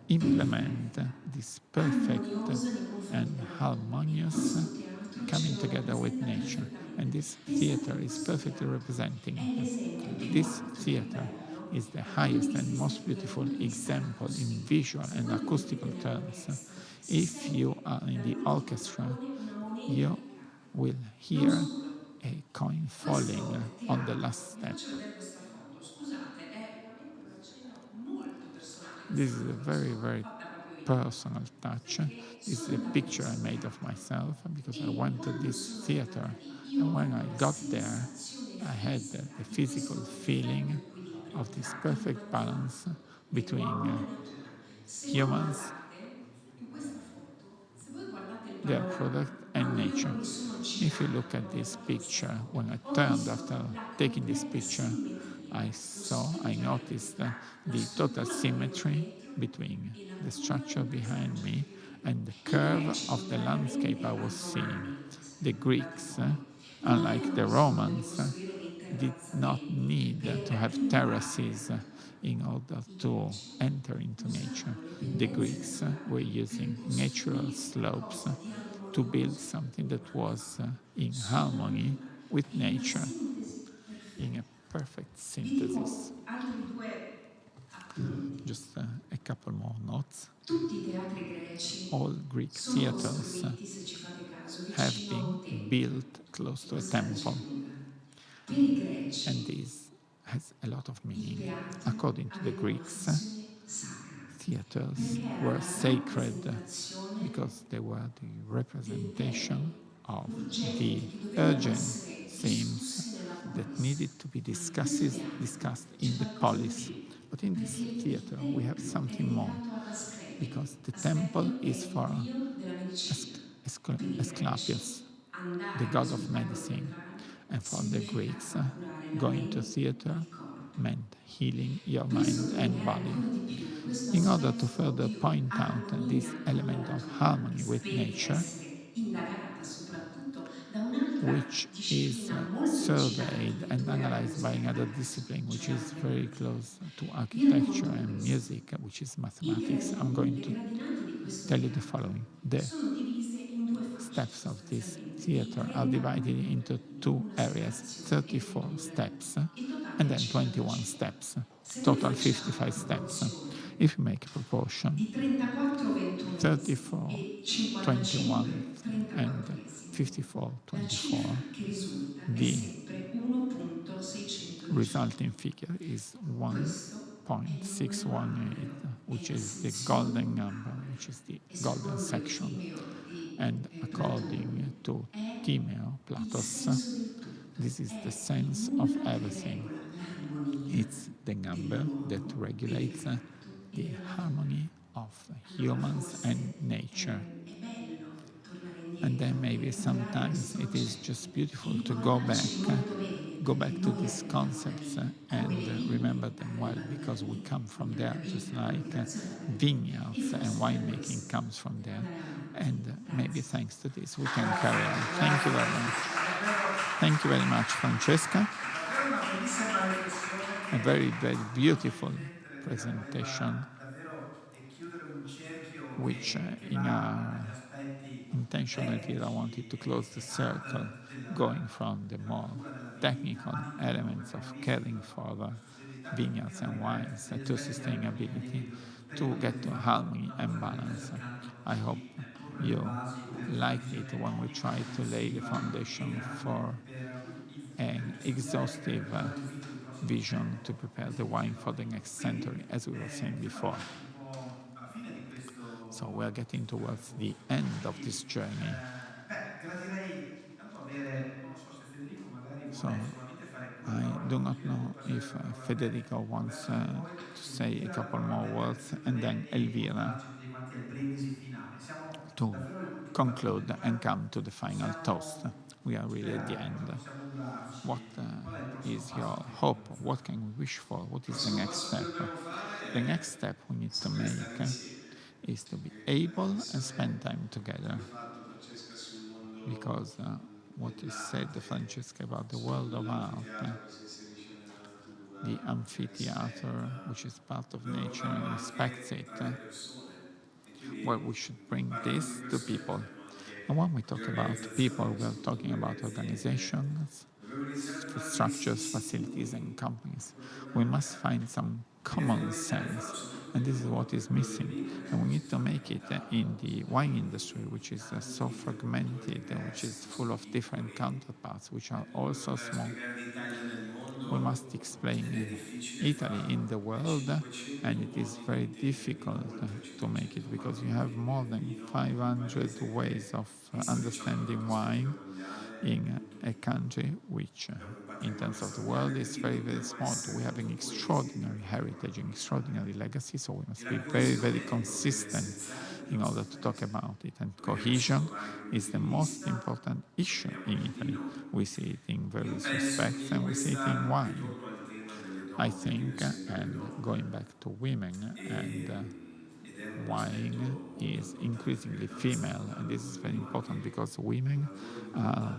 implement this perfect armoniosa nei confronti and della natura. E harmonious questo teatro ce coming lo together with rappresenta nature. And perfettamente. this Pensate, theater is questo perfectly teatro representing è it. l'esempio più This alto, più theater bello, is the dal punto di highest vista and most estetico, dal beautiful punto di vista example in acustico. visual Se and voi vi acoustical mettete terms. nell'orchestra, si If you sente are in the dall'ultimo orchestra, bottone una moneta you che cade. will Non hear solo, a coin falling questo on the last teatro, vi step. faccio vedere questa foto, scusate, è veramente un accenno molto personale, This questa is a foto l'ho very, solo very fatta proprio io, personal touch. perché This is sono a andata in picture I questo made of teatro myself because I e went to quando this sono arrivata theater, lì io ho and when avuto I la got there, sensazione I had fisica the di physical questo perfetto feeling equilibrio of this tra perfect balance immaginazione dell'uomo e between la natura. Se voi humans, guardate in questa foto, se voi guardate il their panorama, product, and quando io nature. poi mi sono If you girata look at dopo aver this fatto questa picture, foto, when I ho turned after visto la taking this completa picture, simmetria, I lo saw, I specchio noticed tra la the total struttura che vedo symmetry dietro between e la the cura structure del behind paesaggio me che vedo and the curve of the landscape I was seeing. The Greeks, unlike the Romans, did not need to have terraces in order to enter into nature. The Greeks were using natural slopes to build something that was in harmony with nature, in a perfect Vi dico synthesis. altri due appunti. Just a couple more notes. Tutti i teatri greci All Greek sono theaters costruiti, se ci fate caso, have vicino a been un tempio. built close to a Questa è la temple, città. Per i and greci this has a lot of il meaning. teatro According to the aveva una Greeks, funzione sacra, theaters perché era were la sacred rappresentazione because they were the dei temi representation of urgenti the che dovevano urgent essere themes discussi nella that polis. needed to be Ma nel discussed teatro c'è in the qualcosa di polis. più, But in perché this il theater, we have tempio è something more, dedicato ad Asclepio. because the temple Asclepio è is il for dio della medicina. Per i greci Asclepius, the andare god of sul palco medicine. teatrale And for the Greeks, significava curare la going to mente e theater il corpo. meant healing your Per mind and sottolineare body. ancora di più questo In order to aspetto further di point out this armonia con la element of natura, che harmony with sapete nature, essere indagata soprattutto da un'altra which is disciplina molto vicina surveyed and all'architettura e alla analyzed by musica, another discipline which cioè la is very matematica. close to Vi architecture racconto and questo. music, which is I mathematics, I'm gradini, going le to gradinate di questo tell you the teatro following. The sono divise in due fasce steps of this sostanzialmente, di theater are 30 divided metri, into two una areas, separazione 34 equilibrata. steps Il totale and è then 21 55. steps, Se noi total facciamo la 55 steps. proporzione If you make a proportion, di 34 ventunesimi 34, e 55 21 and 34esimi, 54, la 24, cifra che risulta è the sempre 1.618. resulting figure is Questo è il numero 1.618, magro, è which la is the sezione golden number, magra. which is the E golden secondo il section. Timeo di And according Platone to è Timeo, il Platos, senso del tutto, this is the è il sense of numero che everything. regola l'armonia It's the number that dell'uomo e del regulates gatto e the della fiera. harmony of Allora humans and forse nature. è bello tornare And indietro then e maybe recuperare sometimes questi it is concetti just e beautiful to ricordarci molto bene go perché back to noi these arriviamo da concepts lì, come and le remember vigne them well, arrivano da because we lì, come from come la there, just vita, la like coltivazione arriva da lì. E vineyards and forse per winemaking questo comes from dobbiamo there. andare avanti. And maybe Grazie. thanks to this, we can carry on. Thank you very much. Thank you very much, Francesca. Davvero una bellissima riflessione A very, very fa beautiful riflettere, presentation, voleva davvero chiudere un cerchio which che in va our dagli aspetti intentionally I wanted to tecnici close the e circle, hard going from the della more cura della vigna, technical ma di tutto, come elements abbiamo of visto, caring for la the sostenibilità che vineyards continua ad and arrivare wines dagli to aspetti di armonia e sustainability, equilibrio per i to mondi get di to fatto, harmony una and cosa che abbiamo balance. cercato I hope di porre le you basi per una liked it visione when we ottica tried to lay the complessiva e foundation grande for per an questo secolo e per exhaustive preparare il vino del prossimo vision to secolo, prepare come the si wine diceva for the prima. next Quindi century, as we were saying siamo before. arrivati un po' alla fine di So we are getting questo towards the percorso. end of Quindi, this journey. gradirei intanto avere, non lo so se Federico magari So vuole solamente fare due I parole, do poi not ti darei know tutta if la parola a te, Federico wants conversare con noi, to say a finire la couple parola a more te per words and then chiudere e Elvira portarci tutti quanti al brindisi finale. Siamo to davvero alle ultime battute, conclude and come to the final toast. possiamo We are really at the sperare, cosa end. possiamo augurarci, What qual è il prossimo is passo your che hope? dobbiamo What fare? can we wish for? What Il is the prossimo next passo che step? dobbiamo fare The next è step we need to sapere stare make insieme. is to be Perché la able and riflessione spend time che together. hai fatto, Francesca, sul mondo Because what is said, dell'arte, Francesca, about the world of art, sull'anfiteatro che si inserisce nella the natura, che amphitheater, rispetta, which is part of dobbiamo nature portarlo and respects anche it, tra le persone. E well, we quindi, should bring parlando di this to persone, people. parliamo anche And when we di talk about people, organizzazioni, we are talking strutture, about aziende. organizations, Dobbiamo iniziare a trovare dei structures, sensi facilities, and comuni companies. col problema We del must campo. find some Mi viene common voglia di sense, farlo soprattutto and in this un is mondo what come is quello del missing. vino, che è And we così need to make it in frammentato, the wine industry, pieno which di is so tanti interlocutori fragmented, which diversi, is full così of different piccoli. counterparts, which are also Per small. spiegare l'Italia nel We mondo must explain è difficile Italy in farlo. the Hai world, 500 and it is modi very di intendere il difficult mondo, to make it 500 because modi you di have more intendere il than vino in un 500 paese ways che of inserisce una understanding prospettiva wine mondiale in molto a piccola. country which, Abbiamo un in patrimonio terms of the world, straordinario is quindi very, very dobbiamo small. essere We have an molto coesi tra extraordinary chi fa heritage, an qualcosa. extraordinary legacy, so we E must la be very, very coesione è il problema consistent essenziale del in nostro order to talk paese. about it. And Dobbiamo cohesion trovare punti is the di most vista, important issue veniamo in dal Italy. vino. We see it in Io various penso che respects, in and we see it in questa, wine. ritorno al tema delle I donne, che io think, insegno alle and donne, going back to women, and ed è wine is increasingly female, and this is very important because women are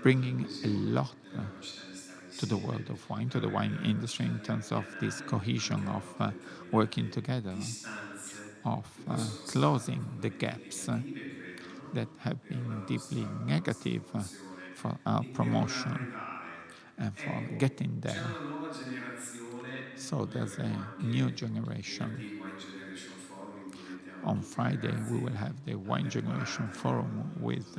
bringing a lot to the world of wine, to the wine industry, in terms of this cohesion of working together, of closing the gaps that have been deeply negative for our promotion and for getting there. So there's a new generation. On Friday, we will have the Wine Generation Forum with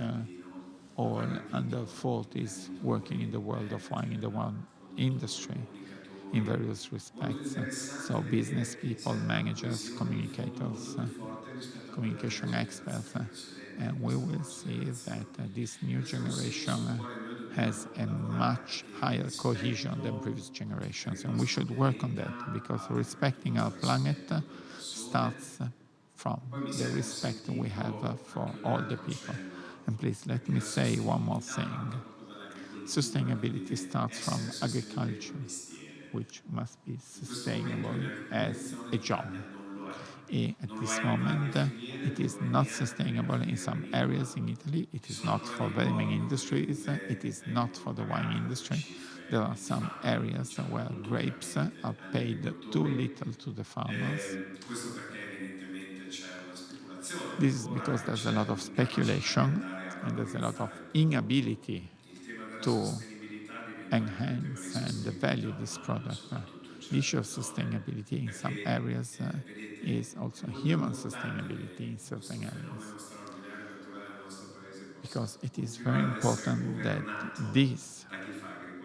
all under 40s working in the world of wine, in the wine industry, in various respects. So business people, managers, communicators, communication experts, and we will see that this new generation has a much higher cohesion than previous generations, and we should work on that, because respecting our planet starts from the respect we have for all the people. And please let me say one more thing. Sustainability starts from agriculture, which must be sustainable as a job. At this moment, it is not sustainable in some areas in Italy. It is not for very many industries. It is not for the wine industry. There are some areas where grapes are paid too little to the farmers. This is because there's a lot of speculation and there's a lot of inability to enhance and value this product. The issue of sustainability in some areas is also human sustainability in certain areas. Because it is very important that this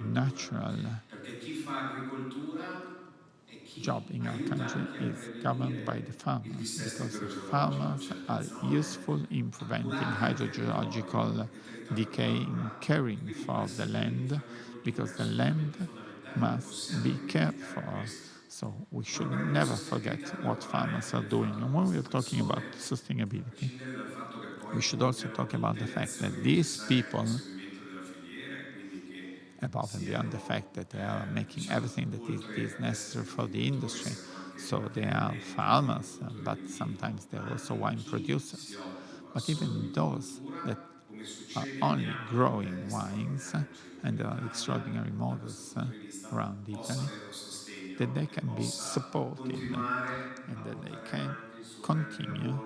natural job in our country is governed by the farmers, because the farmers are useful in preventing hydrogeological decay, in caring for the land, because the land must be cared for. So we should never forget what farmers are doing. And when we are talking about sustainability, we should also talk about the fact that these people, above and beyond the fact that they are making everything that is necessary for the industry, so they are farmers, but sometimes they're also wine producers. But even those that are only growing wines, and there are extraordinary models around Italy, that they can be supported and that they can continue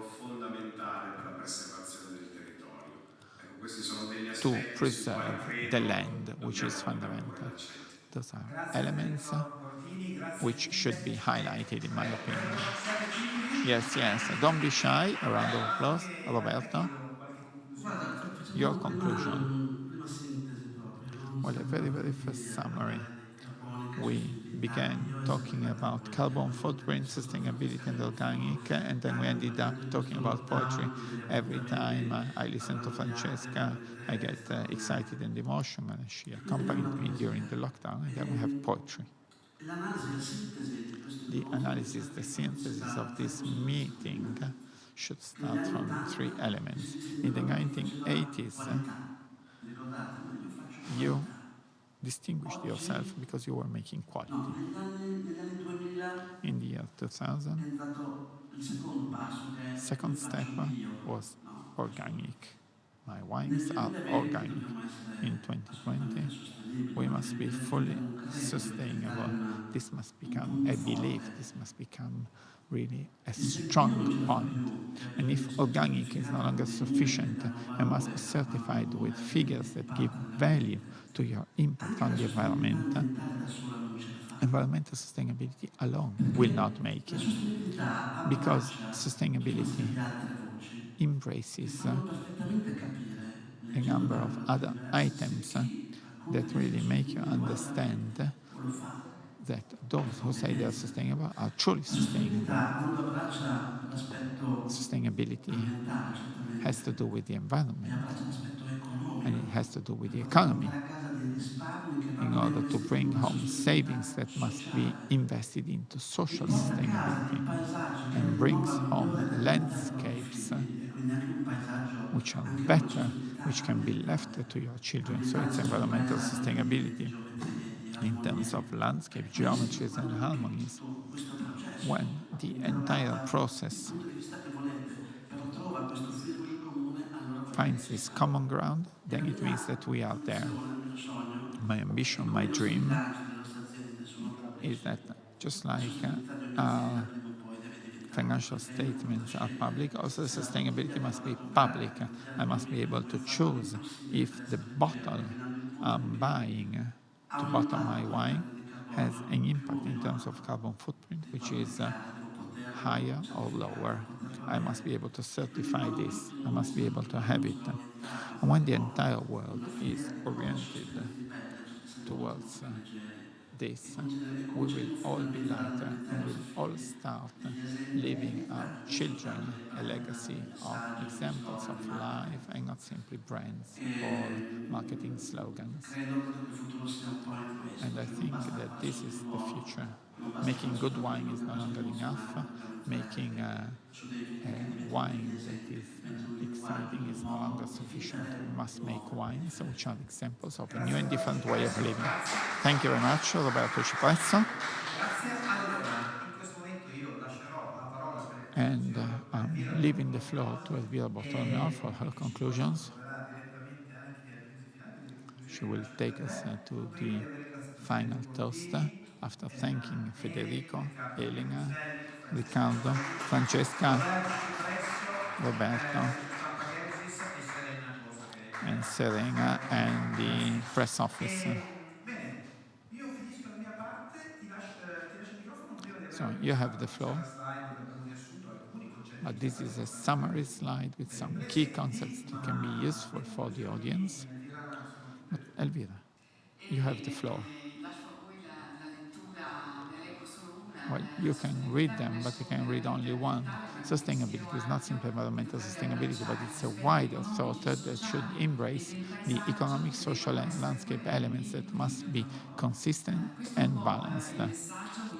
to preserve the land, which is fundamental. Those are elements which should be highlighted, in my opinion. Yes, yes. Don't be shy. A round of applause. Roberto, your conclusion. Well, a very, very first summary. We began talking about carbon footprint, sustainability, and organic, and then we ended up talking about poetry. Every time I listen to Francesca, I get excited and emotional, and she accompanied me during the lockdown, and then we have poetry. L'analisi, la sintesi di queste The due analysis, the synthesis of this meeting should start from three elements. In the 1980s, you distinguished yourself because you were making quality. No, negli anni 2000 In the year 2000, è entrato il secondo passo, che è second io step faccio il bio. was No? organic. My Nel wines are 2020 organic. dobbiamo essere In 2020, assolutamente sostenibili. we must be fully Diventare un casino, sustainable. diventare This must un become punto a belief. forte. This must become really a Il se il bio strong non ce la fa point. più, che And if viene organic is no certificato longer con dei numeri che sufficient danno and must valore be a certified quando with è figures that give parte value dell'ambiente. to your impact Anche on la the sostenibilità environment, ambientale da sola non ce la fa. environmental sustainability alone will Perché not make la it. sostenibilità Because abbraccia tutta una serie sustainability di altre voci che embraces fanno perfettamente capire, a leggendo number dalle of notizie other diverse, se items chi racconta that di essere really make you sostenibile vuole fare niente understand o lo fa. that those who say they are sustainable are truly La sustainable. sostenibilità non abbraccia l'aspetto Sustainability ambientale, has to certamente, do with the e environment, abbraccia l'aspetto and economico, it has to do with the per poter economy, portare a casa dei risparmi che in vanno order to reinvestiti in bring una home sostenibilità savings that must be sociale invested into e social porta a casa dei sustainability, paesaggi che and brings rinnovano home migliore per te e per i propri landscapes figli, e quindi anche un paesaggio which are anche con una better, sostenibilità which can be left to your children. So ambientale it's sia sul environmental paesaggio che di sustainability geometria, di in armonia. terms of landscape, Questo geometries, and quando harmonies. tutto questo processo When the entire process punto di vista che volete, però trova questo fil rouge comune, allora può finds this realizzare. common ground, then it means that we are there. My ambition, my dream is that just like financial statements are public, also sustainability must be public. I must be able to choose if the bottle I'm buying to bottle my wine has an impact in terms of carbon footprint, which is higher or lower. I must be able to certify this. I must be able to have it. And when the entire world is oriented towards this, we will all be lighter and we'll all start leaving our children a legacy of examples of life and not simply brands or marketing slogans. And I think that this is the future. Making good wine is no longer enough. Making a wine that is exciting is no longer sufficient. We must make wines which are examples of a new and different way of living. Thank you very much, Roberto Ciprezzo. Grazie. Allora, in questo momento io lascerò la parola per le And conclusioni a I'm Elvira leaving the floor to Elvira Bortolomon for her che ci conclusions. porterà direttamente anche ai giudizi finali, quindi le conclusioni She will che lascio take a us te. to Prima the di aver ringraziato tutti i final miei toast colleghi, after thanking Federico, Riccardo Elena, Petruzzelli, Riccardo, Francesca, Roberto Cipresso, Roberto, Papaghezis e Serena Cosa che and Serena, and the press office. Bene, io finisco la mia parte, ti lascio il microfono prima di So you have the floor, la slide dove abbiamo riassunto alcuni concetti. but this is a summary slide with some key concepts that can be useful for the audience. But Elvira, you have the floor. Lascio a voi la lettura, ne leggo solo una. Well, you can read them, but you can read only one. Sustainability is not simply environmental sustainability, but it's a wider thought that should embrace the economic, social, and landscape elements that must be consistent and balanced.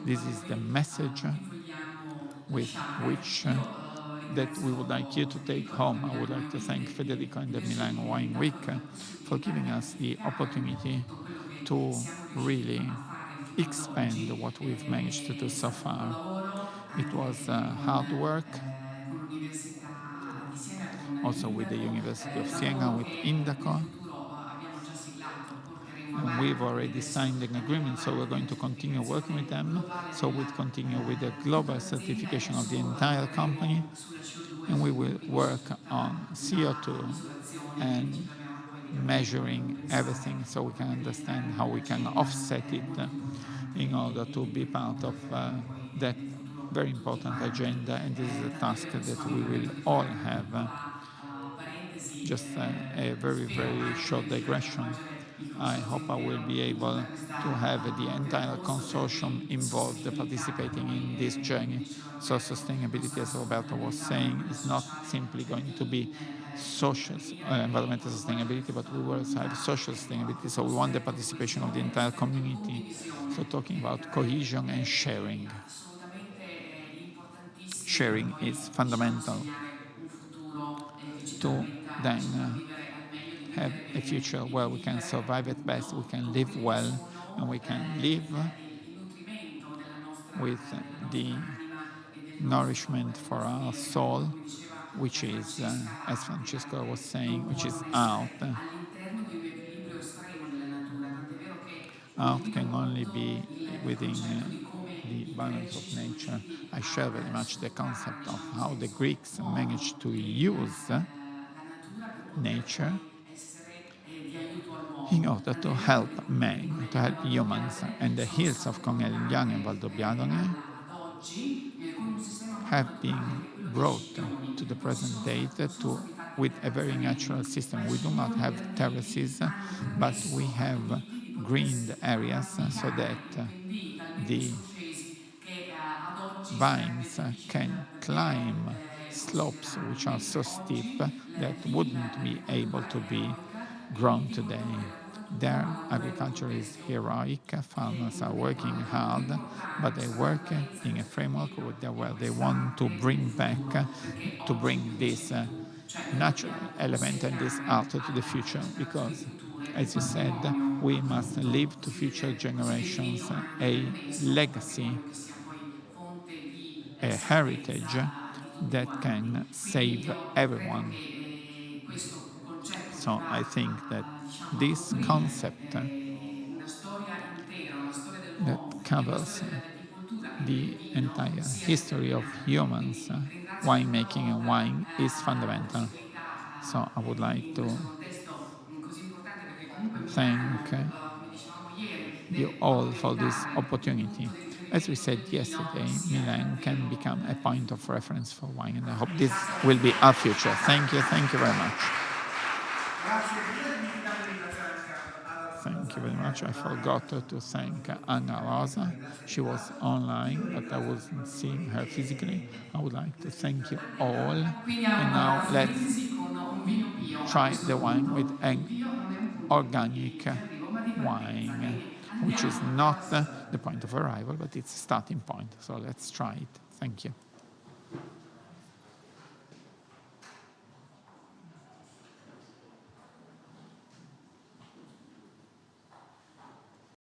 This is the message with which that we would like you to take home. I would like to thank Federico and the Milan Wine Week for giving us the opportunity to really expand what we've managed to do so far. It was hard work, also with the University of Siena, with Indaco. And we've already signed an agreement, so we're going to continue working with them. So we'll continue with the global certification of the entire company, and we will work on CO2 and measuring everything so we can understand how we can offset it in order to be part of that very important agenda. And this is a task that we will all have. Just a very, very short digression. I hope I will be able to have the entire consortium involved, participating in this journey. So sustainability, as Roberto was saying, is not simply going to be social, environmental sustainability, but we will also have social sustainability. So we want the participation of the entire community. So talking about cohesion and sharing. Sharing is fundamental to then have a future where we can survive at best, we can live well, and we can live with the nourishment for our soul, which is, as Francesco was saying, which is out. Art can only be within the balance of nature. I share very much the concept of how the Greeks managed to use nature in order to help men, to help humans. And the hills of Conegliano and Valdobbiadene have been brought to the present date with a very natural system. We do not have terraces, but we have greened areas so that the vines can climb slopes which are so steep that wouldn't be able to be grown today. Their agriculture is heroic. Farmers are working hard, but they work in a framework where they want to bring this natural element and this art to the future, because, as you said, we must leave to future generations a legacy a heritage that can save everyone. So I think that this concept that covers the entire history of humans, winemaking and wine, is fundamental. So I would like to thank you all for this opportunity. As we said yesterday, Milan can become a point of reference for wine, and I hope this will be our future. Thank you very much. Thank you very much. I forgot to thank Anna Rosa. She was online, but I wasn't seeing her physically. I would like to thank you all. And now let's try the wine with an organic wine, which is not the point of arrival, but it's a starting point. So let's try it. Thank you.